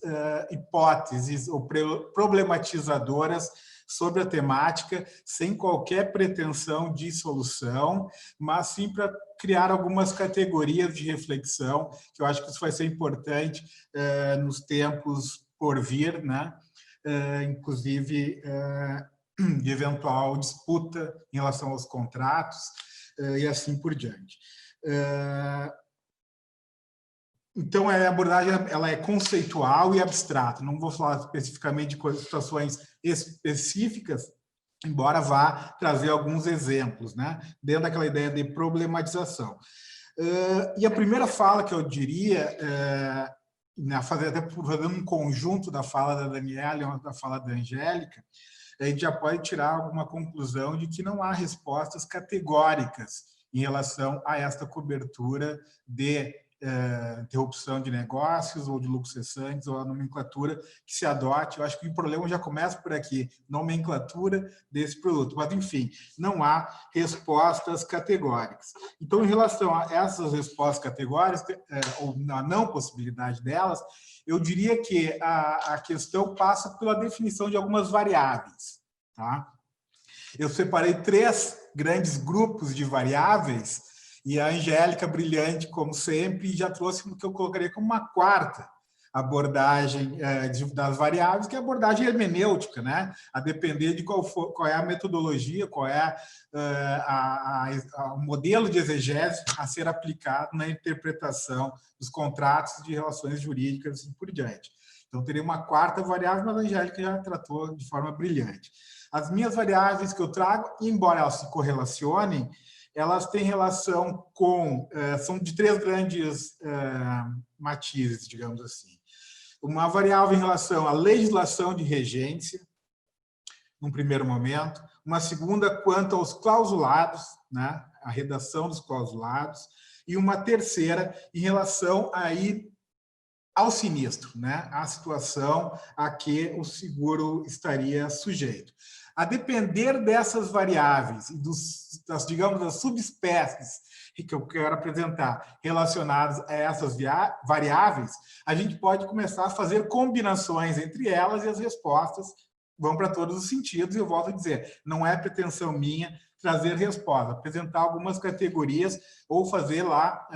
hipóteses ou problematizadoras sobre a temática, sem qualquer pretensão de solução, mas sim para criar algumas categorias de reflexão, que eu acho que isso vai ser importante nos tempos por vir, né? Inclusive de eventual disputa em relação aos contratos e assim por diante. Então, a abordagem ela é conceitual e abstrata. Não vou falar especificamente de situações específicas, embora vá trazer alguns exemplos, né? Dentro daquela ideia de problematização. E a primeira fala que eu diria, fazendo um conjunto da fala da Daniela e da fala da Angélica, a gente já pode tirar alguma conclusão de que não há respostas categóricas em relação a esta cobertura de interrupção de negócios ou de lucros cessantes ou a nomenclatura que se adote. Eu acho que o problema já começa por aqui, nomenclatura desse produto. Mas, enfim, não há respostas categóricas. Então, em relação a essas respostas categóricas, ou a não possibilidade delas, eu diria que a questão passa pela definição de algumas variáveis. Tá? Eu separei 3 grandes grupos de variáveis e a Angélica, brilhante como sempre, já trouxe o que eu colocaria como uma 4ª abordagem das variáveis, que é a abordagem hermenêutica, né? A depender de qual é a metodologia, qual é o modelo de exegese a ser aplicado na interpretação dos contratos de relações jurídicas e assim por diante. Então, teria uma 4ª variável, mas a Angélica já tratou de forma brilhante. As minhas variáveis que eu trago, embora elas se correlacionem, elas têm relação com... são de 3 grandes matizes, digamos assim. Uma variável em relação à legislação de regência, num primeiro momento. Uma segunda quanto aos clausulados, né? A redação dos clausulados. E uma terceira em relação aí ao sinistro, né? A situação a que o seguro estaria sujeito. A depender dessas variáveis e digamos, das subespécies que eu quero apresentar relacionadas a essas variáveis, a gente pode começar a fazer combinações entre elas e as respostas vão para todos os sentidos. E eu volto a dizer, não é pretensão minha trazer resposta, apresentar algumas categorias ou fazer lá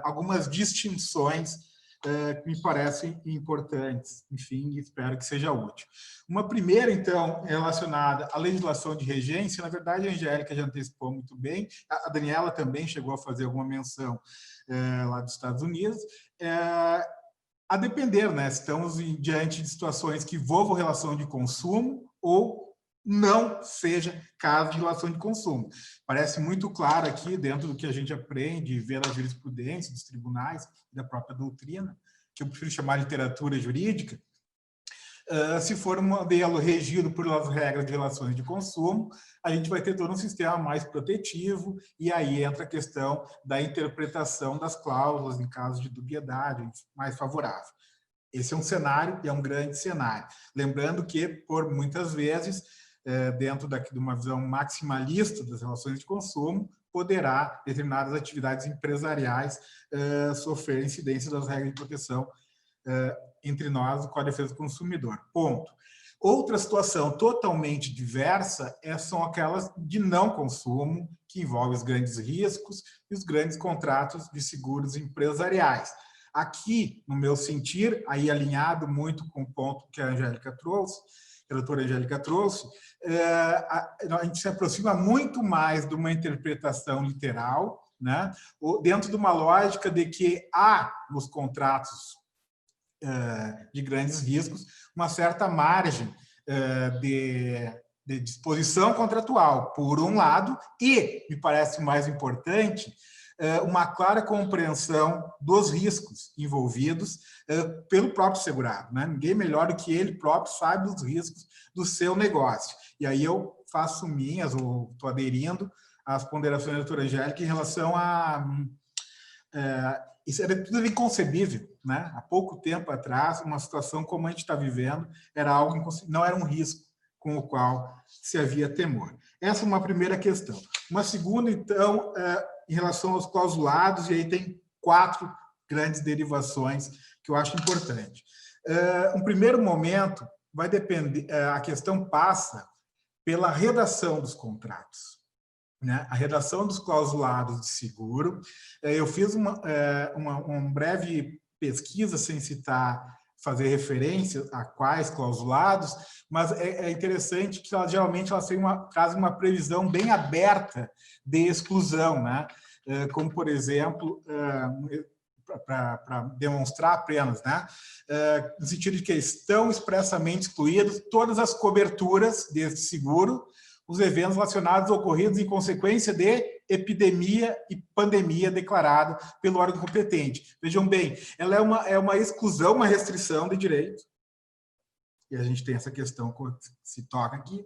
algumas distinções que me parecem importantes, enfim, espero que seja útil. Uma primeira, então, relacionada à legislação de regência, na verdade, a Angélica já antecipou muito bem, a Daniela também chegou a fazer alguma menção lá dos Estados Unidos, a depender, né? Estamos diante de situações que envolvam relação de consumo ou não seja caso de relação de consumo. Parece muito claro aqui, dentro do que a gente aprende e vê na jurisprudência, dos tribunais, da própria doutrina, que eu prefiro chamar de literatura jurídica, se for um modelo regido por regras de relações de consumo, a gente vai ter todo um sistema mais protetivo, e aí entra a questão da interpretação das cláusulas em caso de dubiedade, mais favorável. Esse é um cenário, e é um grande cenário. Lembrando que, por muitas vezes, dentro de uma visão maximalista das relações de consumo, poderá determinadas atividades empresariais sofrer incidência das regras de proteção entre nós com a defesa do consumidor. Ponto. Outra situação totalmente diversa são aquelas de não consumo, que envolvem os grandes riscos e os grandes contratos de seguros empresariais. Aqui, no meu sentir, aí alinhado muito com o ponto que a Angélica trouxe, a doutora Angélica trouxe, a gente se aproxima muito mais de uma interpretação literal, né? Dentro de uma lógica de que há nos contratos de grandes riscos uma certa margem de disposição contratual, por um lado, e, me parece mais importante, uma clara compreensão dos riscos envolvidos pelo próprio segurado, né? Ninguém melhor do que ele próprio sabe dos riscos do seu negócio. E aí eu faço minhas, ou estou aderindo às ponderações da doutora Angélica em relação a... isso era tudo inconcebível, né? Há pouco tempo atrás, uma situação como a gente está vivendo era algo não era um risco com o qual se havia temor. Essa é uma primeira questão. Uma segunda, então, em relação aos clausulados, e aí tem 4 grandes derivações que eu acho importante. Um primeiro momento vai depender, a questão passa pela redação dos contratos, né? A redação dos clausulados de seguro. Eu fiz uma breve pesquisa, sem fazer referência a quais clausulados, mas é interessante que geralmente elas trazem uma previsão bem aberta de exclusão, né? como, por exemplo, para demonstrar apenas, né? No sentido de que estão expressamente excluídos todas as coberturas desse seguro, os eventos relacionados ocorridos em consequência de epidemia e pandemia declarada pelo órgão competente. Vejam bem, ela é uma exclusão, uma restrição de direito, e a gente tem essa questão que se toca aqui,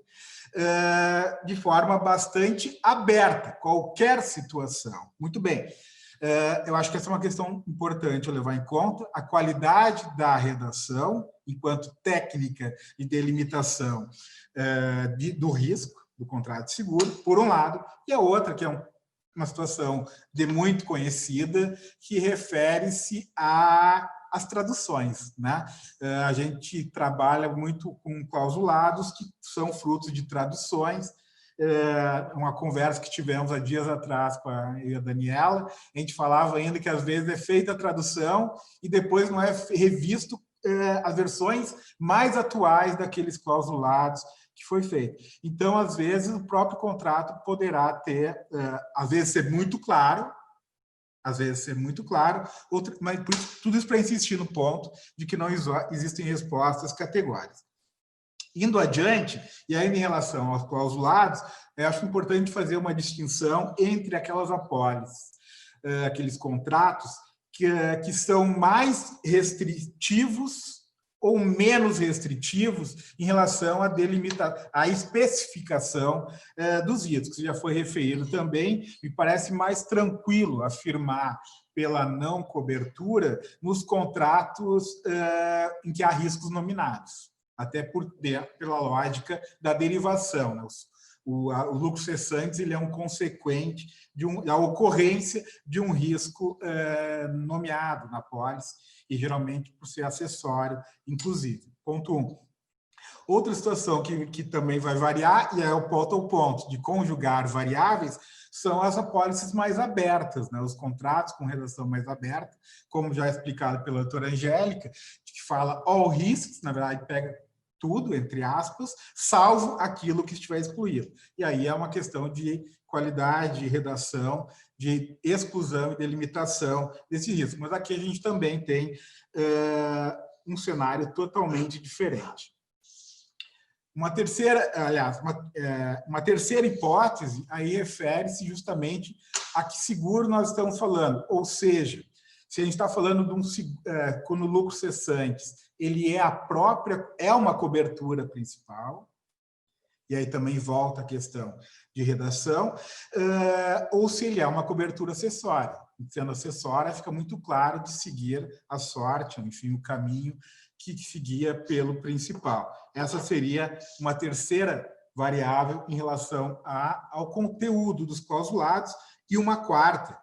de forma bastante aberta, qualquer situação. Muito bem. Eu acho que essa é uma questão importante a levar em conta, a qualidade da redação, enquanto técnica de delimitação do risco do contrato de seguro, por um lado, e a outra, que é uma situação de muito conhecida, que refere-se às traduções, né? A gente trabalha muito com clausulados que são frutos de traduções. Uma conversa que tivemos há dias atrás com a Daniela, a gente falava ainda que às vezes é feita a tradução e depois não é revisto as versões mais atuais daqueles clausulados que foi feito. Então, às vezes, o próprio contrato poderá ter, às vezes, ser muito claro, mas tudo isso para insistir no ponto de que não existem respostas categóricas. Indo adiante, e aí em relação aos clausulados, eu acho importante fazer uma distinção entre aquelas apólices, aqueles contratos que são mais restritivos ou menos restritivos em relação à especificação dos riscos. Já foi referido também, me parece mais tranquilo afirmar pela não cobertura nos contratos em que há riscos nominados, até pela lógica da derivação, né? O lucro cessante ele é um consequente da ocorrência de um risco nomeado na apólice, e geralmente por ser acessório, inclusive. Ponto 1. Outra situação que também vai variar, e é o ponto de conjugar variáveis, são as apólices mais abertas, né? Os contratos com redação mais aberta, como já explicado pela doutora Angélica, que fala all risks, na verdade pega tudo, entre aspas, salvo aquilo que estiver excluído. E aí é uma questão de qualidade, de redação, de exclusão e delimitação desse risco. Mas aqui a gente também tem um cenário totalmente diferente. Uma terceira hipótese aí refere-se justamente a que seguro nós estamos falando. Ou seja, se a gente está falando de quando o lucro cessante ele é uma cobertura principal, e aí também volta a questão de redação, ou se ele é uma cobertura acessória. Sendo acessória, fica muito claro de seguir a sorte, enfim, o caminho que seguia pelo principal. Essa seria uma terceira variável em relação ao conteúdo dos clausulados, e uma quarta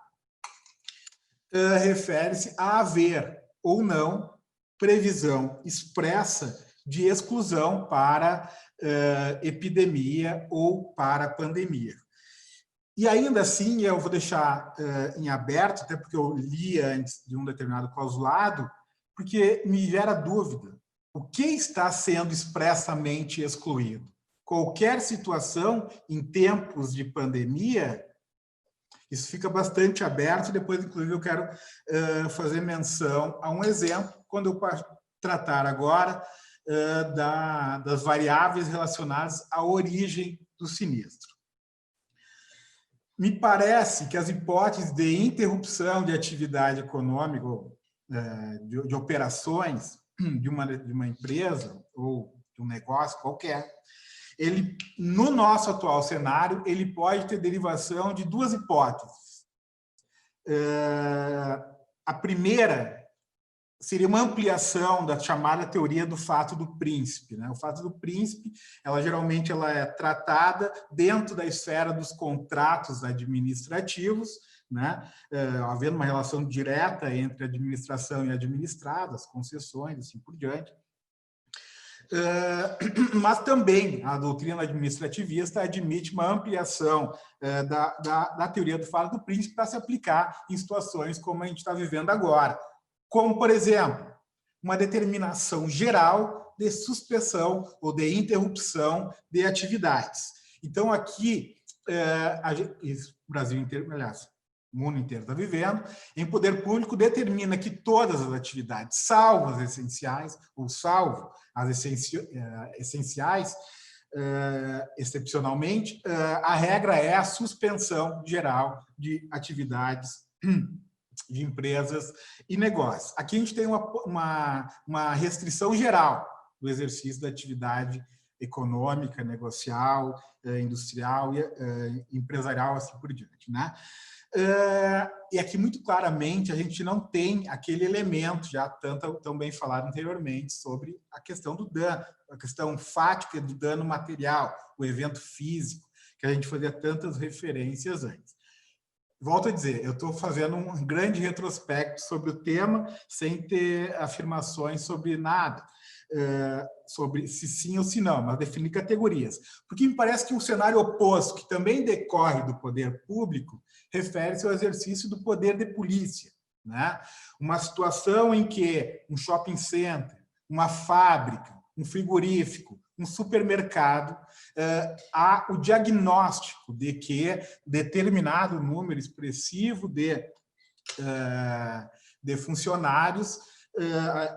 refere-se a haver ou não previsão expressa de exclusão para epidemia ou para pandemia. E ainda assim, eu vou deixar em aberto, até porque eu li antes de um determinado clausulado, porque me gera dúvida. O que está sendo expressamente excluído? Qualquer situação em tempos de pandemia, isso fica bastante aberto. Depois, inclusive, eu quero fazer menção a um exemplo, quando eu tratar agora das variáveis relacionadas à origem do sinistro. Me parece que as hipóteses de interrupção de atividade econômica, de operações de uma empresa ou de um negócio qualquer, no nosso atual cenário, ele pode ter derivação de duas hipóteses. A primeira seria uma ampliação da chamada teoria do fato do príncipe, né? O fato do príncipe, geralmente ela é tratada dentro da esfera dos contratos administrativos, né? Havendo uma relação direta entre administração e administrado, as concessões, assim por diante. Mas também a doutrina administrativista admite uma ampliação da teoria do fato do príncipe para se aplicar em situações como a gente está vivendo agora. Como, por exemplo, uma determinação geral de suspensão ou de interrupção de atividades. Então, aqui, o Brasil inteiro, aliás, o mundo inteiro está vivendo, em poder público determina que todas as atividades, salvo as essenciais, ou salvo as essenciais, excepcionalmente, a regra é a suspensão geral de atividades de empresas e negócios. Aqui a gente tem uma restrição geral do exercício da atividade econômica, negocial, industrial e empresarial, assim por diante, né? E aqui, muito claramente, a gente não tem aquele elemento, já tão bem falado anteriormente, sobre a questão do dano, a questão fática do dano material, o evento físico, que a gente fazia tantas referências antes. Volto a dizer, eu estou fazendo um grande retrospecto sobre o tema, sem ter afirmações sobre nada, sobre se sim ou se não, mas definir categorias. Porque me parece que um cenário oposto, que também decorre do poder público, refere-se ao exercício do poder de polícia, né? Uma situação em que um shopping center, uma fábrica, um frigorífico, um supermercado, há o diagnóstico de que determinado número expressivo de funcionários,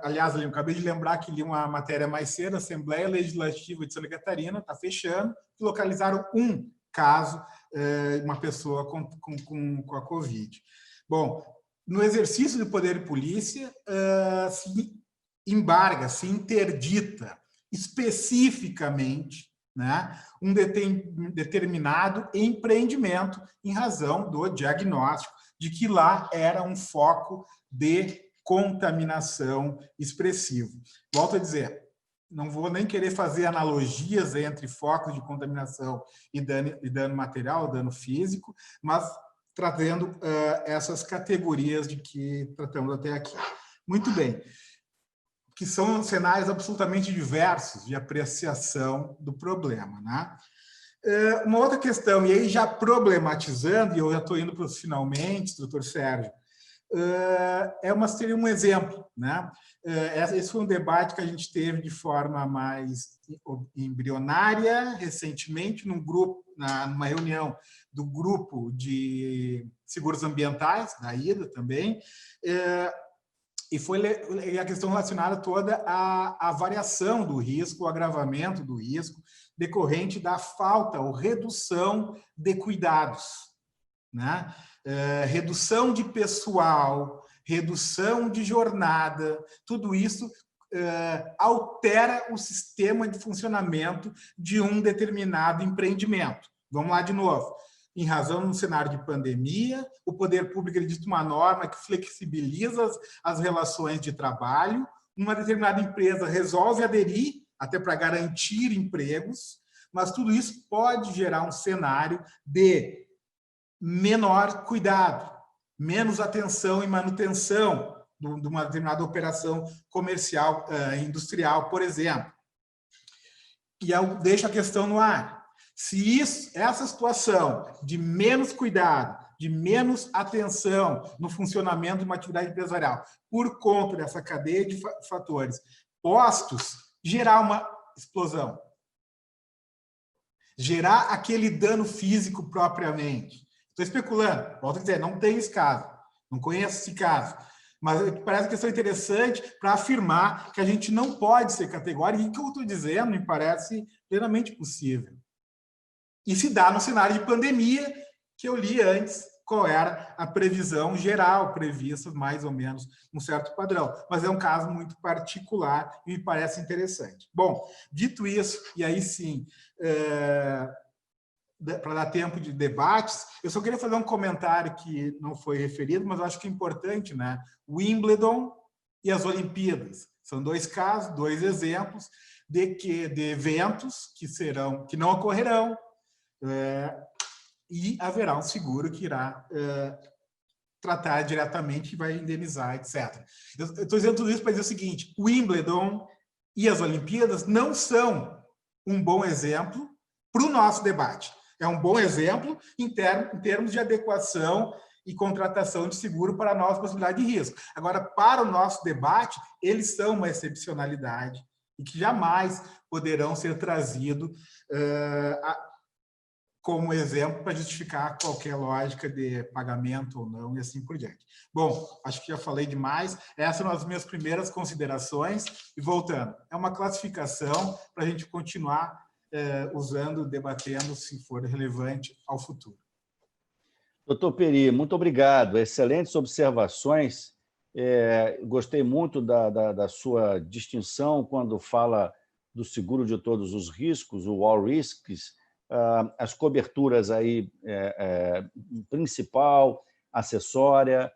aliás, eu acabei de lembrar que li uma matéria mais cedo, a Assembleia Legislativa de Santa Catarina está fechando, localizaram um caso, uma pessoa com a Covid. Bom, no exercício do poder de polícia, se embarga, se interdita especificamente, né, um determinado empreendimento em razão do diagnóstico de que lá era um foco de contaminação expressivo. Volto a dizer, não vou nem querer fazer analogias entre focos de contaminação e dano material, dano físico, mas trazendo essas categorias de que tratamos até aqui. Muito bem. Que são cenários absolutamente diversos de apreciação do problema, né? Uma outra questão, e aí já problematizando, e eu já estou indo para os finalmente, doutor Sérgio, seria um exemplo, né? Esse foi um debate que a gente teve de forma mais embrionária recentemente, num grupo, numa reunião do grupo de seguros ambientais, da IDA também, e foi a questão relacionada toda à variação do risco, o agravamento do risco decorrente da falta ou redução de cuidados, né? Redução de pessoal, redução de jornada, tudo isso altera o sistema de funcionamento de um determinado empreendimento. Vamos lá de novo. Em razão de um cenário de pandemia, o poder público edita uma norma que flexibiliza as relações de trabalho, uma determinada empresa resolve aderir, até para garantir empregos, mas tudo isso pode gerar um cenário de menor cuidado, menos atenção e manutenção de uma determinada operação comercial, industrial, por exemplo. E eu deixo a questão no ar. Se essa situação de menos cuidado, de menos atenção no funcionamento de uma atividade empresarial, por conta dessa cadeia de fatores postos, gerar uma explosão, gerar aquele dano físico propriamente. Estou especulando, volto a dizer, não tem esse caso, não conheço esse caso, mas parece uma questão interessante para afirmar que a gente não pode ser categórico, e o que eu estou dizendo me parece plenamente possível. E se dá no cenário de pandemia, que eu li antes, qual era a previsão geral prevista, mais ou menos, num certo padrão. Mas é um caso muito particular e me parece interessante. Bom, dito isso, e aí sim, para dar tempo de debates, eu só queria fazer um comentário que não foi referido, mas eu acho que é importante, né? Wimbledon e as Olimpíadas. São dois casos, dois exemplos de eventos que não ocorrerão, e haverá um seguro que irá tratar diretamente e vai indenizar, etc. Eu estou dizendo tudo isso para dizer o seguinte: o Wimbledon e as Olimpíadas não são um bom exemplo para o nosso debate. É um bom exemplo em termos de adequação e contratação de seguro para a nossa possibilidade de risco. Agora, para o nosso debate, eles são uma excepcionalidade e que jamais poderão ser trazidos como exemplo para justificar qualquer lógica de pagamento ou não e assim por diante. Bom, acho que já falei demais. Essas são as minhas primeiras considerações. E voltando, é uma classificação para a gente continuar usando, debatendo, se for relevante ao futuro. Doutor Peri, muito obrigado. Excelentes observações. Gostei muito da sua distinção quando fala do seguro de todos os riscos, o all risks, as coberturas aí, principal, acessória,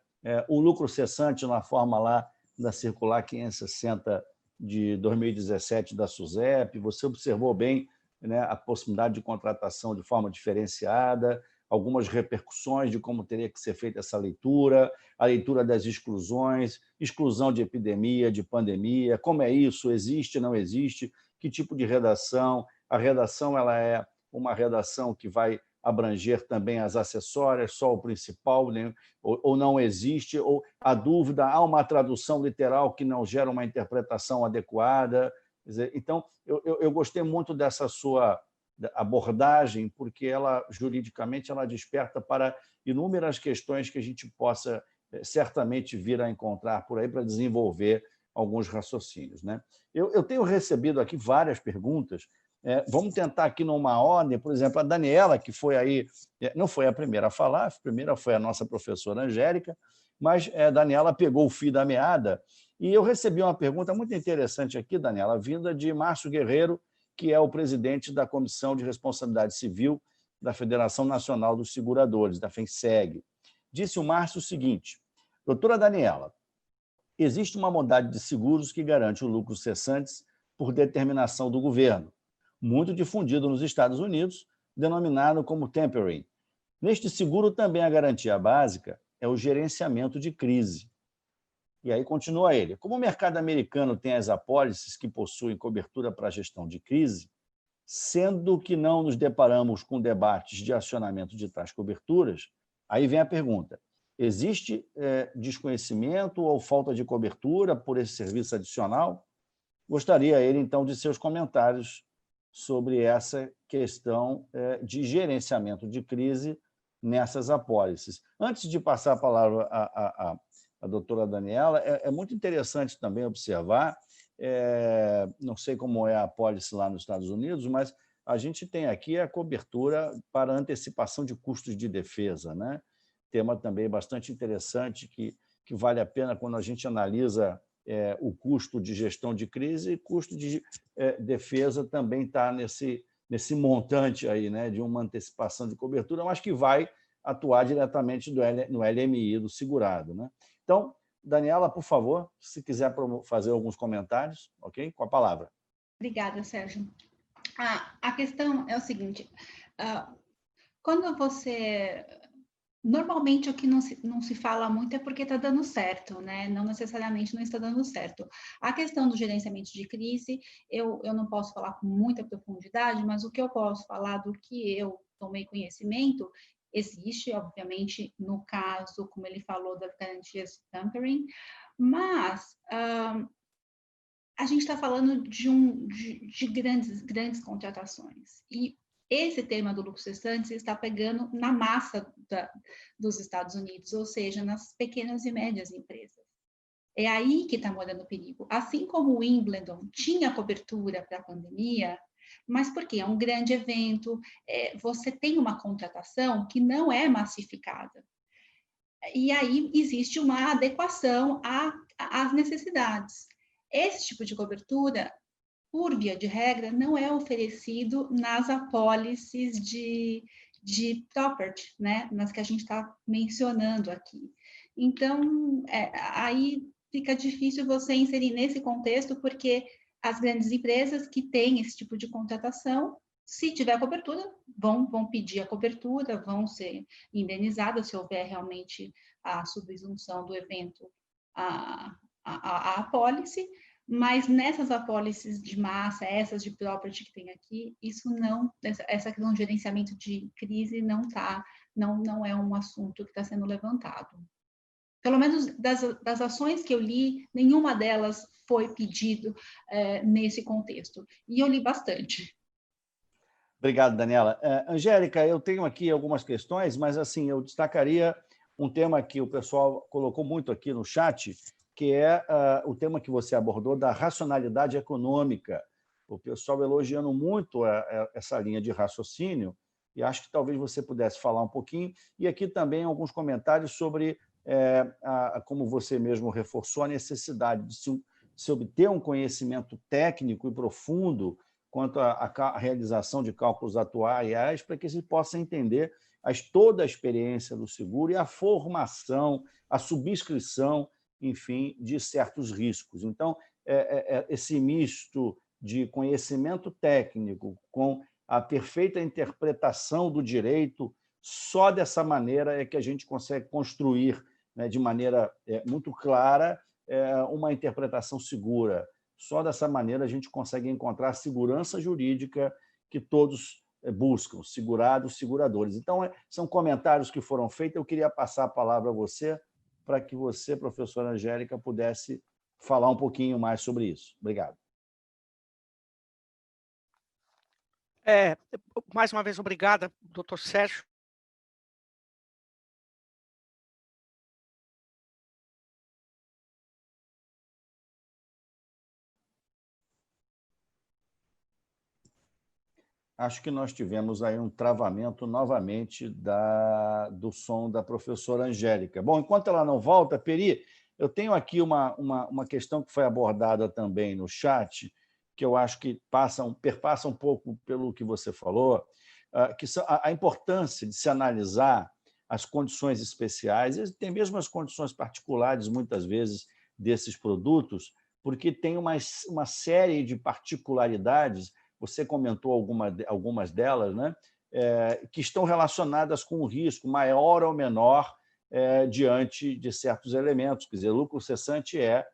o lucro cessante na forma lá da circular 560 de 2017 da SUSEP. Você observou bem, né, a possibilidade de contratação de forma diferenciada, algumas repercussões de como teria que ser feita essa leitura, a leitura das exclusões, exclusão de epidemia, de pandemia, como é isso, existe, não existe, que tipo de redação. A redação ela é uma redação que vai abranger também as acessórias, só o principal, né? Ou não existe, ou a dúvida, há uma tradução literal que não gera uma interpretação adequada. Quer dizer, então, eu gostei muito dessa sua abordagem, porque ela, juridicamente, ela desperta para inúmeras questões que a gente possa certamente vir a encontrar por aí para desenvolver alguns raciocínios, né? Eu tenho recebido aqui várias perguntas. Vamos tentar aqui numa ordem, por exemplo, a Daniela, que foi aí, não foi a primeira a falar, a primeira foi a nossa professora Angélica, mas a Daniela pegou o fio da meada, e eu recebi uma pergunta muito interessante aqui, Daniela, vinda de Márcio Guerreiro, que é o presidente da Comissão de Responsabilidade Civil da Federação Nacional dos Seguradores, da FENSEG. Disse o Márcio o seguinte: doutora Daniela, existe uma modalidade de seguros que garante o lucro cessantes por determinação do governo, muito difundido nos Estados Unidos, denominado como tempering. Neste seguro, também a garantia básica é o gerenciamento de crise. E aí continua ele. Como o mercado americano tem as apólices que possuem cobertura para a gestão de crise, sendo que não nos deparamos com debates de acionamento de tais coberturas, aí vem a pergunta: existe desconhecimento ou falta de cobertura por esse serviço adicional? Gostaria ele, então, de seus comentários sobre essa questão de gerenciamento de crise nessas apólices. Antes de passar a palavra à doutora Daniela, é muito interessante também observar, não sei como é a apólice lá nos Estados Unidos, mas a gente tem aqui a cobertura para antecipação de custos de defesa, né? Tema também bastante interessante que vale a pena quando a gente analisa o custo de gestão de crise, e custo de defesa também está nesse montante aí, né, de uma antecipação de cobertura, mas que vai atuar diretamente no LMI do segurado, né? Então, Daniela, por favor, se quiser fazer alguns comentários, ok? Com a palavra. Obrigada, Sérgio. A questão é o seguinte: quando você... Normalmente, o que não se fala muito é porque está dando certo, né? Não necessariamente não está dando certo. A questão do gerenciamento de crise, eu não posso falar com muita profundidade, mas o que eu posso falar do que eu tomei conhecimento, existe, obviamente, no caso, como ele falou, das garantias tampering, mas a gente está falando de grandes contratações. E esse tema do lucro cessante está pegando na massa dos Estados Unidos, ou seja, nas pequenas e médias empresas. É aí que está morando o perigo. Assim como o Wimbledon tinha cobertura para a pandemia, mas porque é um grande evento, você tem uma contratação que não é massificada. E aí existe uma adequação às necessidades. Esse tipo de cobertura, por via de regra, não é oferecido nas apólices de property, né? Nas que a gente está mencionando aqui. Então, aí fica difícil você inserir nesse contexto, porque as grandes empresas que têm esse tipo de contratação, se tiver cobertura, vão pedir a cobertura, vão ser indenizadas se houver realmente a subsunção do evento à apólice. Mas nessas apólices de massa, essas de property que tem aqui, isso não, essa questão de gerenciamento de crise não é um assunto que está sendo levantado. Pelo menos das ações que eu li, nenhuma delas foi pedido nesse contexto. E eu li bastante. Obrigado, Daniela. Angélica, eu tenho aqui algumas questões, mas assim, eu destacaria um tema que o pessoal colocou muito aqui no chat, que é o tema que você abordou da racionalidade econômica. O pessoal elogiando muito essa linha de raciocínio, e acho que talvez você pudesse falar um pouquinho. E aqui também alguns comentários sobre, como você mesmo reforçou, a necessidade de se obter um conhecimento técnico e profundo quanto à realização de cálculos atuariais, para que se possa entender toda a experiência do seguro e a formação, a subscrição, enfim, de certos riscos. Então, esse misto de conhecimento técnico com a perfeita interpretação do direito, só dessa maneira é que a gente consegue construir, né, de maneira muito clara uma interpretação segura. Só dessa maneira a gente consegue encontrar a segurança jurídica que todos buscam, segurados, seguradores. Então, são comentários que foram feitos. Eu queria passar a palavra a você, para que você, professora Angélica, pudesse falar um pouquinho mais sobre isso. Obrigado. Mais uma vez, obrigada, doutor Sérgio. Acho que nós tivemos aí um travamento novamente do som da professora Angélica. Bom, enquanto ela não volta, Peri, eu tenho aqui uma questão que foi abordada também no chat, que eu acho que perpassa um pouco pelo que você falou, que são a importância de se analisar as condições especiais, e tem mesmo as condições particulares, muitas vezes, desses produtos, porque tem uma série de particularidades. Você comentou algumas delas, né? Que estão relacionadas com o risco maior ou menor diante de certos elementos. Quer dizer, o lucro cessante é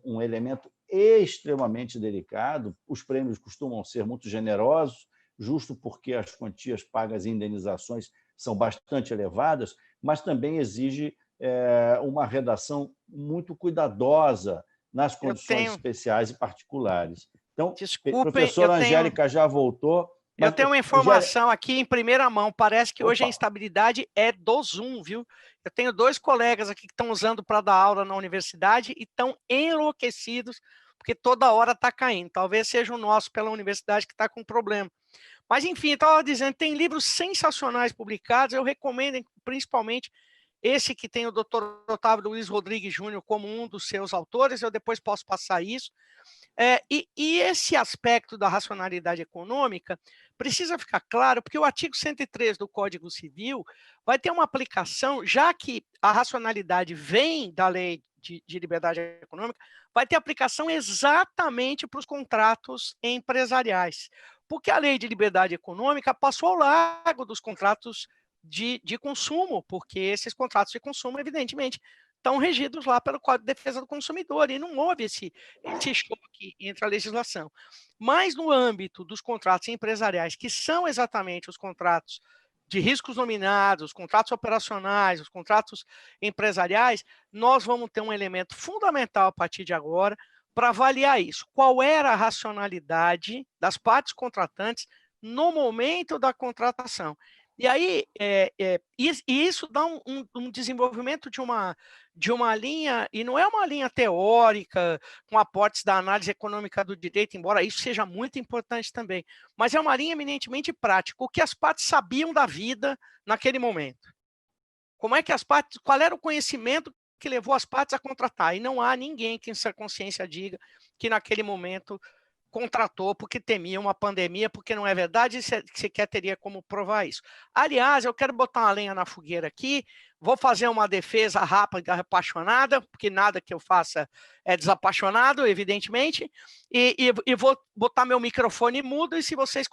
um elemento extremamente delicado. Os prêmios costumam ser muito generosos, justo porque as quantias pagas em indenizações são bastante elevadas, mas também exige uma redação muito cuidadosa nas condições especiais e particulares. Então, desculpem, professora Angélica já voltou. Eu tenho uma informação aqui em primeira mão. Parece que hoje a instabilidade é do Zoom, viu? Eu tenho 2 colegas aqui que estão usando para dar aula na universidade e estão enlouquecidos, porque toda hora está caindo. Talvez seja o nosso pela universidade que está com problema. Mas, enfim, estava dizendo, tem livros sensacionais publicados. Eu recomendo, principalmente, esse que tem o Dr. Otávio Luiz Rodrigues Júnior como um dos seus autores. Eu depois posso passar isso. E esse aspecto da racionalidade econômica precisa ficar claro, porque o artigo 103 do Código Civil vai ter uma aplicação, já que a racionalidade vem da lei de liberdade econômica, vai ter aplicação exatamente para os contratos empresariais, porque a lei de liberdade econômica passou ao largo dos contratos de consumo, porque esses contratos de consumo, evidentemente, estão regidos lá pelo Código de Defesa do Consumidor, e não houve esse choque entre a legislação. Mas no âmbito dos contratos empresariais, que são exatamente os contratos de riscos nominados, os contratos operacionais, os contratos empresariais, nós vamos ter um elemento fundamental a partir de agora para avaliar isso. Qual era a racionalidade das partes contratantes no momento da contratação? E aí, isso dá um desenvolvimento de uma linha, e não é uma linha teórica, com aportes da análise econômica do direito, embora isso seja muito importante também, mas é uma linha eminentemente prática, o que as partes sabiam da vida naquele momento. Como é que qual era o conhecimento que levou as partes a contratar? E não há ninguém que em sua consciência diga que naquele momento contratou porque temia uma pandemia, porque não é verdade, e sequer teria como provar isso. Aliás, eu quero botar uma lenha na fogueira aqui, vou fazer uma defesa rápida, apaixonada, porque nada que eu faça é desapaixonado, evidentemente, e vou botar meu microfone mudo, e se vocês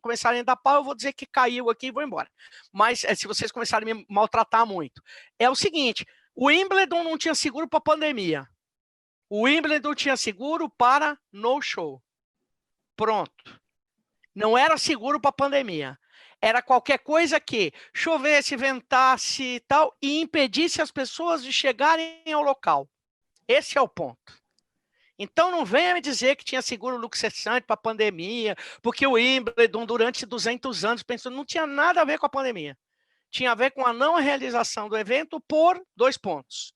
começarem a dar pau, eu vou dizer que caiu aqui e vou embora. Mas se vocês começarem a me maltratar muito. É o seguinte, o Wimbledon não tinha seguro para pandemia. O Wimbledon tinha seguro para no-show. Pronto. Não era seguro para pandemia. Era qualquer coisa que chovesse, ventasse e tal, e impedisse as pessoas de chegarem ao local. Esse é o ponto. Então não venha me dizer que tinha seguro lucro cessante para a pandemia, porque o Wimbledon, durante 200 anos, pensou, não tinha nada a ver com a pandemia. Tinha a ver com a não realização do evento por 2 pontos.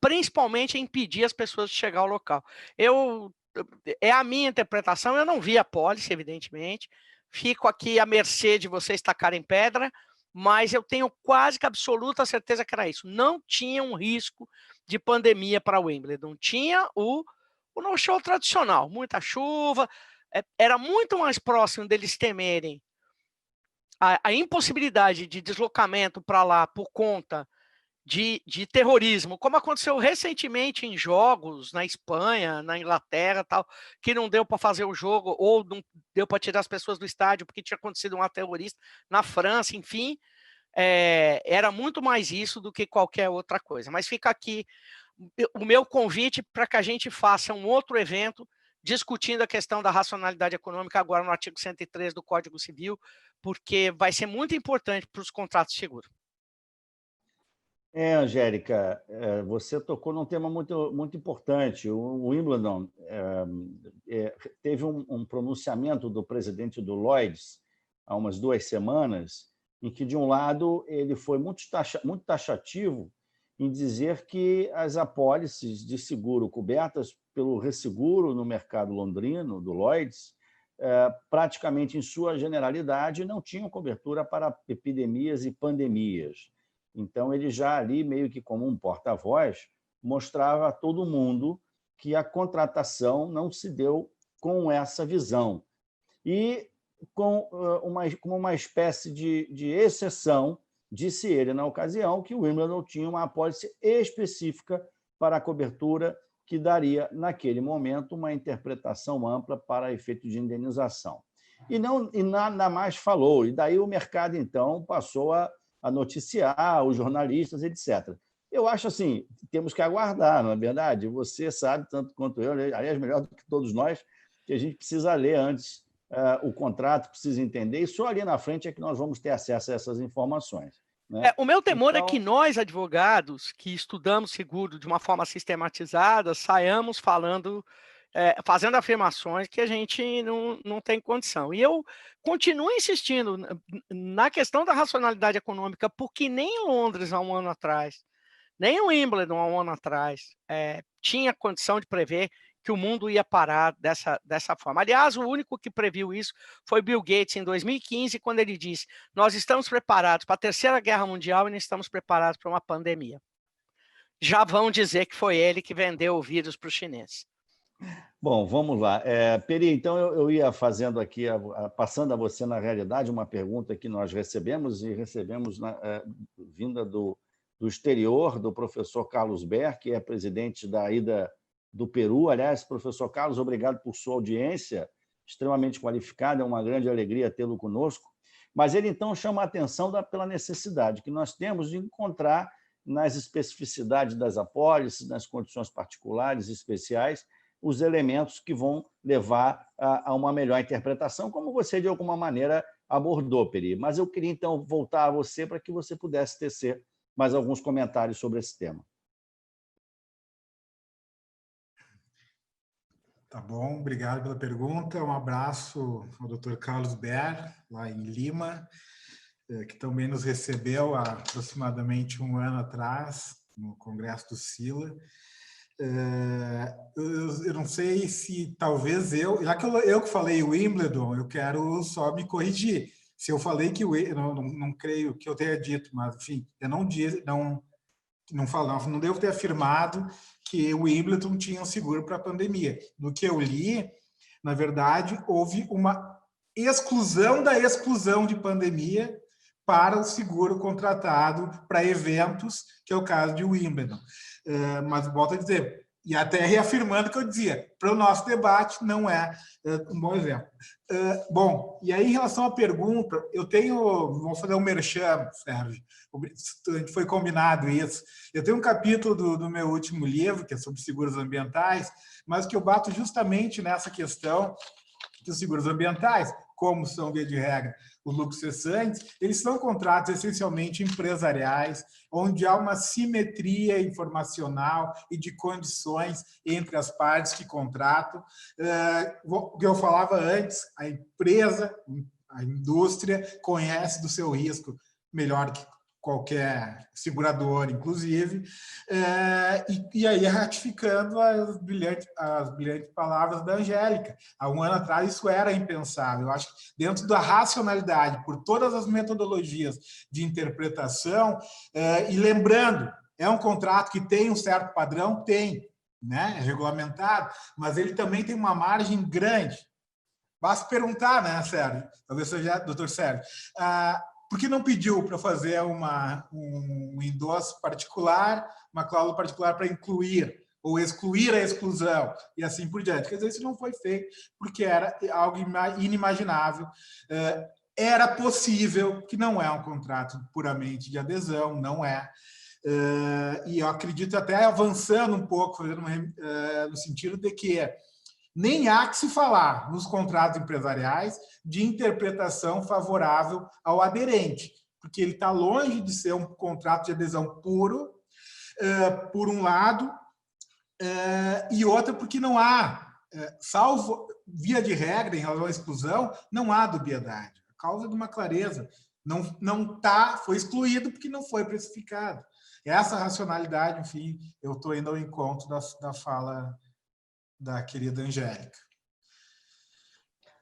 Principalmente impedir as pessoas de chegar ao local. É a minha interpretação, eu não vi a pólice, evidentemente. Fico aqui à mercê de vocês tacarem pedra, mas eu tenho quase que absoluta certeza que era isso. Não tinha um risco de pandemia para o Wimbledon. Tinha o no-show tradicional, muita chuva. Era muito mais próximo deles temerem a impossibilidade de deslocamento para lá por conta de terrorismo, como aconteceu recentemente em jogos na Espanha, na Inglaterra, tal, que não deu para fazer o jogo, ou não deu para tirar as pessoas do estádio porque tinha acontecido um ato terrorista na França, enfim, era muito mais isso do que qualquer outra coisa. Mas fica aqui o meu convite para que a gente faça um outro evento discutindo a questão da racionalidade econômica agora no artigo 103 do Código Civil, porque vai ser muito importante para os contratos de seguro. Angélica, você tocou num tema muito importante. O Wimbledon teve um pronunciamento do presidente do Lloyds há umas 2 semanas, em que, de um lado, ele foi muito taxativo em dizer que as apólices de seguro cobertas pelo resseguro no mercado londrino, do Lloyds, praticamente em sua generalidade, não tinham cobertura para epidemias e pandemias. Então, ele já ali, meio que como um porta-voz, mostrava a todo mundo que a contratação não se deu com essa visão. E, como uma espécie de exceção, disse ele, na ocasião, que o Wimbledon tinha uma apólice específica para a cobertura que daria, naquele momento, uma interpretação ampla para efeito de indenização. E nada mais falou. E daí o mercado, então, passou a noticiar os jornalistas, etc. Eu acho assim, temos que aguardar, não é verdade? Você sabe, tanto quanto eu, aliás, melhor do que todos nós, que a gente precisa ler antes o contrato, precisa entender, e só ali na frente é que nós vamos ter acesso a essas informações. Né? O meu temor é que nós, advogados, que estudamos seguro de uma forma sistematizada, saiamos falando, fazendo afirmações que a gente não tem condição. E eu continuo insistindo na questão da racionalidade econômica, porque nem Londres, há um ano atrás, nem o Wimbledon, há um ano atrás, tinha condição de prever que o mundo ia parar dessa forma. Aliás, o único que previu isso foi Bill Gates, em 2015, quando ele disse: nós estamos preparados para a Terceira Guerra Mundial e não estamos preparados para uma pandemia. Já vão dizer que foi ele que vendeu o vírus para os chineses. Bom, vamos lá. Peri, então eu ia fazendo aqui, passando a você, na realidade, uma pergunta que nós recebemos, vinda do exterior, do professor Carlos Ber, que é presidente da AIDA do Peru. Aliás, professor Carlos, obrigado por sua audiência, extremamente qualificada, é uma grande alegria tê-lo conosco. Mas ele, então, chama a atenção pela necessidade que nós temos de encontrar nas especificidades das apólices, nas condições particulares e especiais, os elementos que vão levar a uma melhor interpretação, como você, de alguma maneira, abordou, Peri. Mas eu queria, então, voltar a você para que você pudesse tecer mais alguns comentários sobre esse tema. Tá bom, obrigado pela pergunta. Um abraço ao Dr. Carlos Ber, lá em Lima, que também nos recebeu há aproximadamente um ano atrás, no Congresso do SILA. Eu não sei se talvez já que eu que falei Wimbledon, eu quero só me corrigir. Se eu falei que não creio que eu tenha dito, mas enfim, eu não devo ter afirmado que o Wimbledon tinha um seguro para a pandemia. No que eu li, na verdade, houve uma exclusão da exclusão de pandemia para o seguro contratado para eventos, que é o caso de Wimbledon. Mas volto a dizer, e até reafirmando o que eu dizia, para o nosso debate não é um bom exemplo. Bom, e aí em relação à pergunta, vamos fazer um merchan, Sérgio, a gente foi combinado isso. Eu tenho um capítulo do meu último livro, que é sobre seguros ambientais, mas que eu bato justamente nessa questão dos seguros ambientais, como são, via de regra, os lucros cessantes, eles são contratos essencialmente empresariais, onde há uma simetria informacional e de condições entre as partes que contratam. O que eu falava antes, a empresa, a indústria conhece do seu risco melhor que qualquer segurador, inclusive, e aí ratificando as brilhantes palavras da Angélica. Há um ano atrás isso era impensável. Eu acho que dentro da racionalidade, por todas as metodologias de interpretação, e lembrando, é um contrato que tem um certo padrão? Tem, né? É regulamentado, mas ele também tem uma margem grande. Basta perguntar, né, Sérgio? Talvez seja doutor Sérgio. Por que não pediu para fazer um endosso particular, uma cláusula particular para incluir ou excluir a exclusão e assim por diante? Quer dizer, isso não foi feito porque era algo inimaginável. Era possível, que não é um contrato puramente de adesão, não é. E eu acredito até avançando um pouco, no sentido de que nem há que se falar nos contratos empresariais de interpretação favorável ao aderente, porque ele está longe de ser um contrato de adesão puro, por um lado, e outra porque não há, salvo via de regra em relação à exclusão, não há dubiedade. A causa de uma clareza foi excluído porque não foi precificado. Essa racionalidade, enfim, eu estou indo ao encontro da fala da querida Angélica.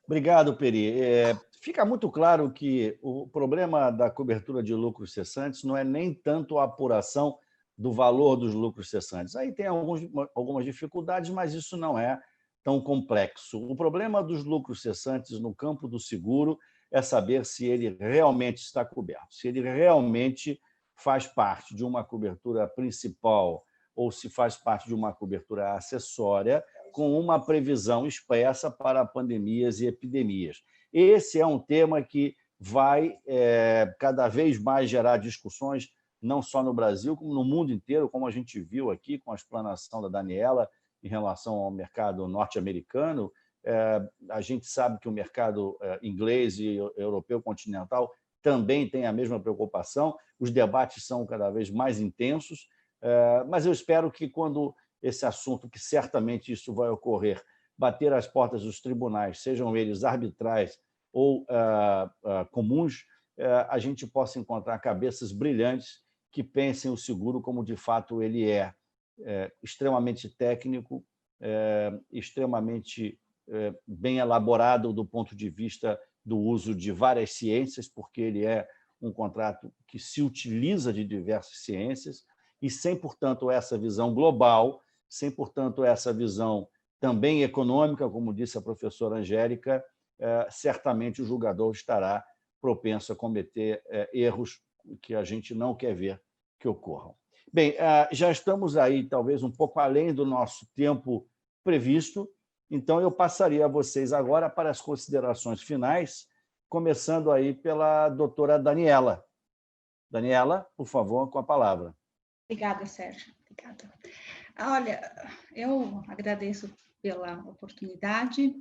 Obrigado, Peri. Fica muito claro que o problema da cobertura de lucros cessantes não é nem tanto a apuração do valor dos lucros cessantes. Aí tem algumas dificuldades, mas isso não é tão complexo. O problema dos lucros cessantes no campo do seguro é saber se ele realmente está coberto, se ele realmente faz parte de uma cobertura principal ou se faz parte de uma cobertura acessória, com uma previsão expressa para pandemias e epidemias. Esse é um tema que vai cada vez mais gerar discussões, não só no Brasil, como no mundo inteiro, como a gente viu aqui com a explanação da Daniela em relação ao mercado norte-americano. A gente sabe que o mercado inglês e europeu continental também tem a mesma preocupação, os debates são cada vez mais intensos, mas eu espero que quando esse assunto, que certamente isso vai ocorrer, bater às portas dos tribunais, sejam eles arbitrais ou comuns, a gente possa encontrar cabeças brilhantes que pensem o seguro como, de fato, ele é extremamente técnico, extremamente bem elaborado do ponto de vista do uso de várias ciências, porque ele é um contrato que se utiliza de diversas ciências, e sem, portanto, essa visão global, sem, portanto, essa visão também econômica, como disse a professora Angélica, certamente o julgador estará propenso a cometer erros que a gente não quer ver que ocorram. Bem, já estamos aí, talvez, um pouco além do nosso tempo previsto, então eu passaria a vocês agora para as considerações finais, começando aí pela doutora Daniela. Daniela, por favor, com a palavra. Obrigada, Sérgio. Obrigada. Olha, eu agradeço pela oportunidade.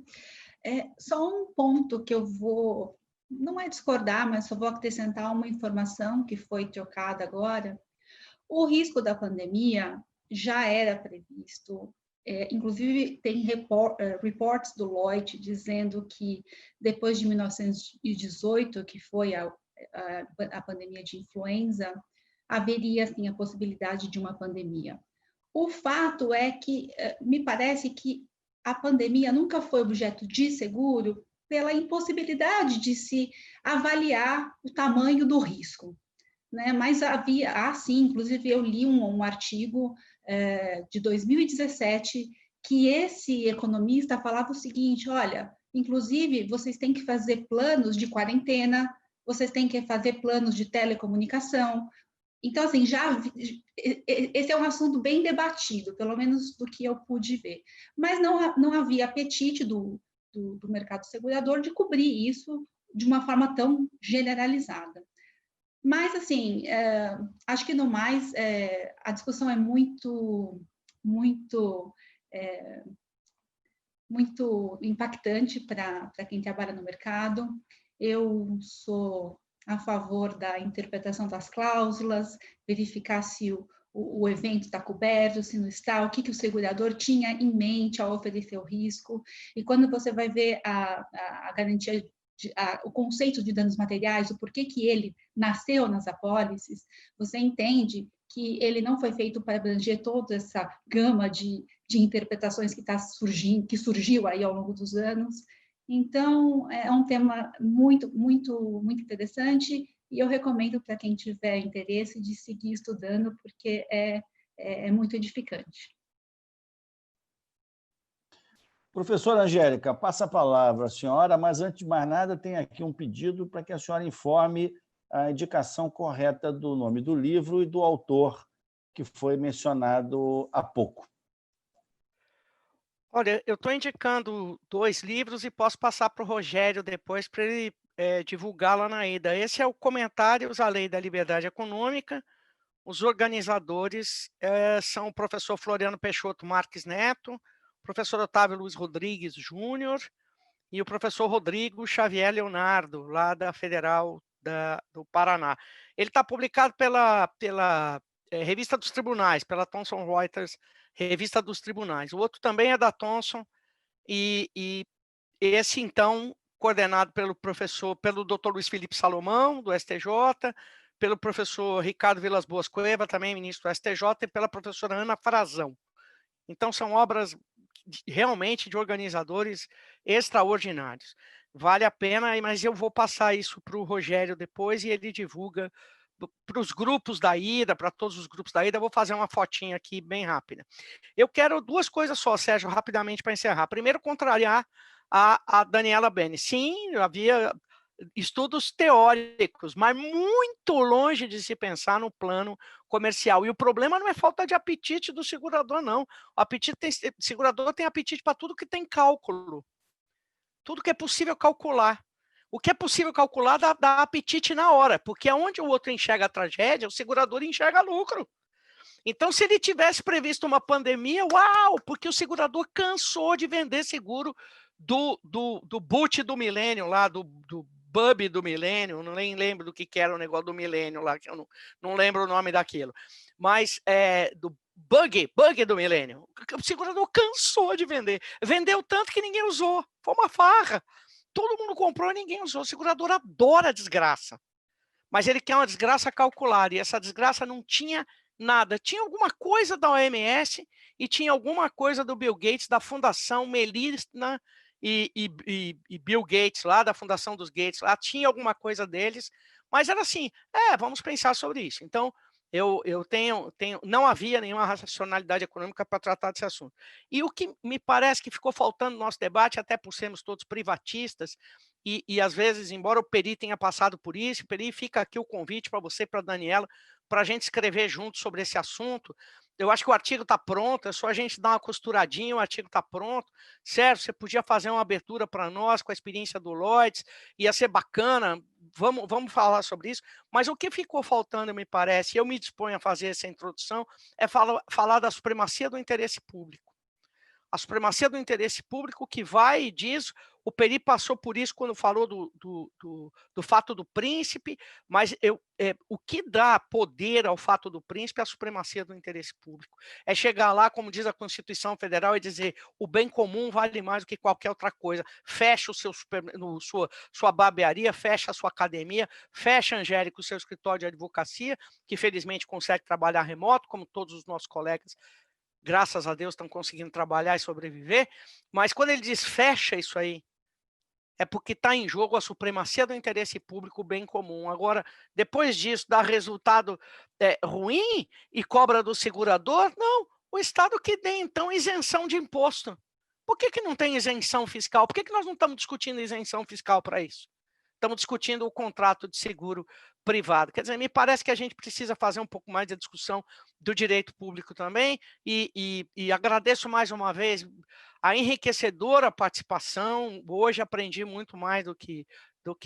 Só um ponto que eu vou, não é discordar, mas só vou acrescentar uma informação que foi trocada agora. O risco da pandemia já era previsto. Inclusive, tem reportes do Lloyd dizendo que depois de 1918, que foi a pandemia de influenza, haveria, assim, a possibilidade de uma pandemia. O fato é que me parece que a pandemia nunca foi objeto de seguro pela impossibilidade de se avaliar o tamanho do risco, né? Mas sim, inclusive eu li um artigo de 2017 que esse economista falava o seguinte: olha, inclusive vocês têm que fazer planos de quarentena, vocês têm que fazer planos de telecomunicação. Então, assim, esse é um assunto bem debatido, pelo menos do que eu pude ver. Mas não havia apetite do mercado segurador de cobrir isso de uma forma tão generalizada. Mas, assim, acho que, no mais, a discussão é muito muito impactante para quem trabalha no mercado. Eu sou a favor da interpretação das cláusulas, verificar se o evento está coberto, se não está, o que o segurador tinha em mente ao oferecer o risco. E quando você vai ver a garantia, o conceito de danos materiais, o porquê que ele nasceu nas apólices, você entende que ele não foi feito para abranger toda essa gama de interpretações que surgiu aí ao longo dos anos. Então, é um tema muito, muito, muito interessante, e eu recomendo para quem tiver interesse de seguir estudando, porque é muito edificante. Professora Angélica, passa a palavra à senhora, mas antes de mais nada, tem aqui um pedido para que a senhora informe a indicação correta do nome do livro e do autor que foi mencionado há pouco. Olha, eu estou indicando 2 livros e posso passar para o Rogério depois para ele divulgar lá na ida. Esse é o Comentários à Lei da Liberdade Econômica. Os organizadores são o professor Floriano Peixoto Marques Neto, o professor Otávio Luiz Rodrigues Júnior e o professor Rodrigo Xavier Leonardo, lá da Federal do Paraná. Ele está publicado pela Revista dos Tribunais, pela Thomson Reuters, Revista dos Tribunais. O outro também é da Thomson, e esse, então, coordenado pelo Dr. Luiz Felipe Salomão, do STJ, pelo professor Ricardo Vilas Boas Cueva, também ministro do STJ, e pela professora Ana Frazão. Então, são obras realmente de organizadores extraordinários. Vale a pena, mas eu vou passar isso para o Rogério depois e ele divulga para os grupos da ida, para todos os grupos da ida. Eu vou fazer uma fotinha aqui bem rápida. Eu quero 2 coisas só, Sérgio, rapidamente para encerrar. Primeiro, contrariar a Daniela Bene. Sim, havia estudos teóricos, mas muito longe de se pensar no plano comercial. E o problema não é falta de apetite do segurador, não. O segurador tem apetite para tudo que tem cálculo. Tudo que é possível calcular. O que é possível calcular dá apetite na hora, porque onde o outro enxerga a tragédia, o segurador enxerga lucro. Então, se ele tivesse previsto uma pandemia, uau, porque o segurador cansou de vender seguro do boot do milênio lá, do bub do milênio, não nem lembro do que era o negócio do milênio lá, que eu não lembro o nome daquilo, mas do bug do milênio. O segurador cansou de vender. Vendeu tanto que ninguém usou. Foi uma farra. Todo mundo comprou e ninguém usou. O segurador adora a desgraça. Mas ele quer uma desgraça calculada. E essa desgraça não tinha nada. Tinha alguma coisa da OMS e tinha alguma coisa do Bill Gates, da Fundação Melinda e Bill Gates, lá da Fundação dos Gates. Lá tinha alguma coisa deles. Mas era assim, vamos pensar sobre isso. Então, eu não havia nenhuma racionalidade econômica para tratar desse assunto. E o que me parece que ficou faltando no nosso debate, até por sermos todos privatistas, e às vezes, embora o Peri tenha passado por isso, Peri, fica aqui o convite para você e para a Daniela, para a gente escrever junto sobre esse assunto. Eu acho que o artigo está pronto, é só a gente dar uma costuradinha, o artigo está pronto. Sérgio, você podia fazer uma abertura para nós com a experiência do Lloyds, ia ser bacana, vamos falar sobre isso. Mas o que ficou faltando, me parece, e eu me disponho a fazer essa introdução, é falar da supremacia do interesse público. A supremacia do interesse público que vai e diz, o Peri passou por isso quando falou do fato do príncipe, mas o que dá poder ao fato do príncipe é a supremacia do interesse público. É chegar lá, como diz a Constituição Federal, e dizer o bem comum vale mais do que qualquer outra coisa. Fecha sua barbearia, fecha a sua academia, fecha, Angélica, o seu escritório de advocacia, que felizmente consegue trabalhar remoto, como todos os nossos colegas, graças a Deus, estão conseguindo trabalhar e sobreviver, mas quando ele diz fecha isso aí, é porque está em jogo a supremacia do interesse público, o bem comum. Agora, depois disso, dá resultado ruim e cobra do segurador? Não, o Estado que dê, então, isenção de imposto. Por que não tem isenção fiscal? Por que nós não estamos discutindo isenção fiscal para isso? Estamos discutindo o contrato de seguro privado. Quer dizer, me parece que a gente precisa fazer um pouco mais de discussão do direito público também, e agradeço mais uma vez a enriquecedora participação. Hoje aprendi muito mais do que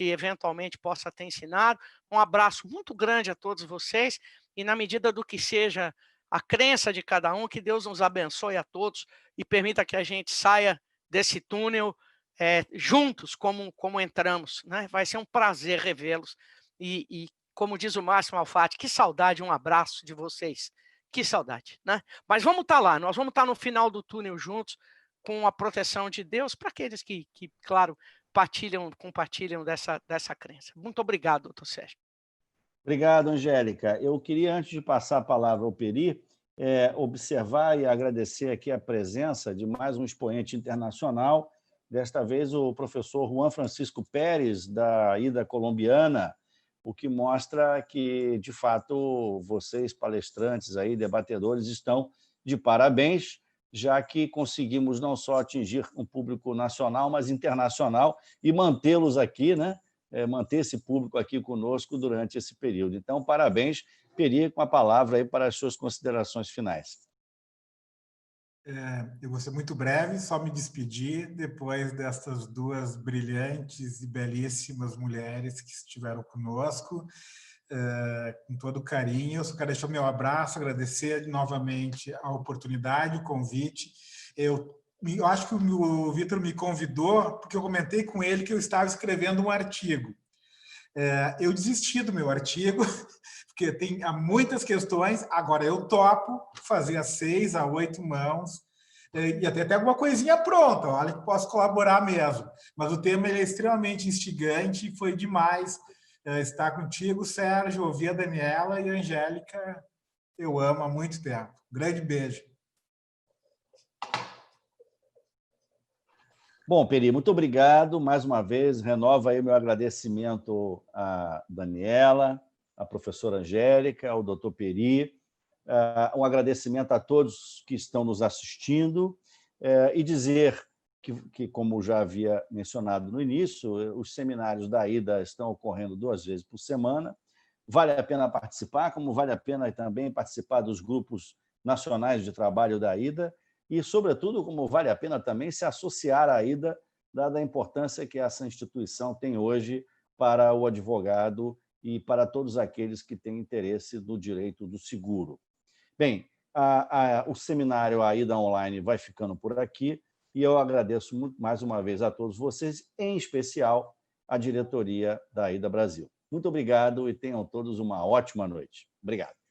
eventualmente possa ter ensinado. Um abraço muito grande a todos vocês, e na medida do que seja a crença de cada um, que Deus nos abençoe a todos e permita que a gente saia desse túnel juntos, como entramos, né? Vai ser um prazer revê-los. E, como diz o Márcio Malfatti, que saudade, um abraço de vocês. Que saudade, né? Mas vamos estar lá, nós vamos estar no final do túnel juntos, com a proteção de Deus, para aqueles que, claro, compartilham dessa crença. Muito obrigado, doutor Sérgio. Obrigado, Angélica. Eu queria, antes de passar a palavra ao Peri, observar e agradecer aqui a presença de mais um expoente internacional, desta vez o professor Juan Francisco Pérez, da AIDA colombiana, o que mostra que, de fato, vocês, palestrantes, aí, debatedores, estão de parabéns, já que conseguimos não só atingir um público nacional, mas internacional, e mantê-los aqui, né? Manter esse público aqui conosco durante esse período. Então, parabéns. Peri, com a palavra aí para as suas considerações finais. Eu vou ser muito breve, só me despedir depois dessas duas brilhantes e belíssimas mulheres que estiveram conosco, com todo carinho. Eu só quero deixar o meu abraço, agradecer novamente a oportunidade, o convite. Eu acho que o Vitor me convidou porque eu comentei com ele que eu estava escrevendo um artigo. Eu desisti do meu artigo, porque há muitas questões, agora eu topo fazer as 6 a 8 mãos, e até alguma coisinha pronta, olha que posso colaborar mesmo. Mas o tema ele é extremamente instigante e foi demais estar contigo, Sérgio, ouvir a Daniela e a Angélica, eu amo há muito tempo. Grande beijo. Bom, Peri, muito obrigado mais uma vez. Renovo aí o meu agradecimento à Daniela, à professora Angélica, ao doutor Peri. Um agradecimento a todos que estão nos assistindo e dizer que, como já havia mencionado no início, os seminários da AIDA estão ocorrendo 2 vezes por semana. Vale a pena participar, como vale a pena também participar dos grupos nacionais de trabalho da AIDA, e, sobretudo, como vale a pena também se associar à AIDA, dada a importância que essa instituição tem hoje para o advogado e para todos aqueles que têm interesse no direito do seguro. Bem, o seminário AIDA Online vai ficando por aqui e eu agradeço muito, mais uma vez a todos vocês, em especial a diretoria da AIDA Brasil. Muito obrigado e tenham todos uma ótima noite. Obrigado.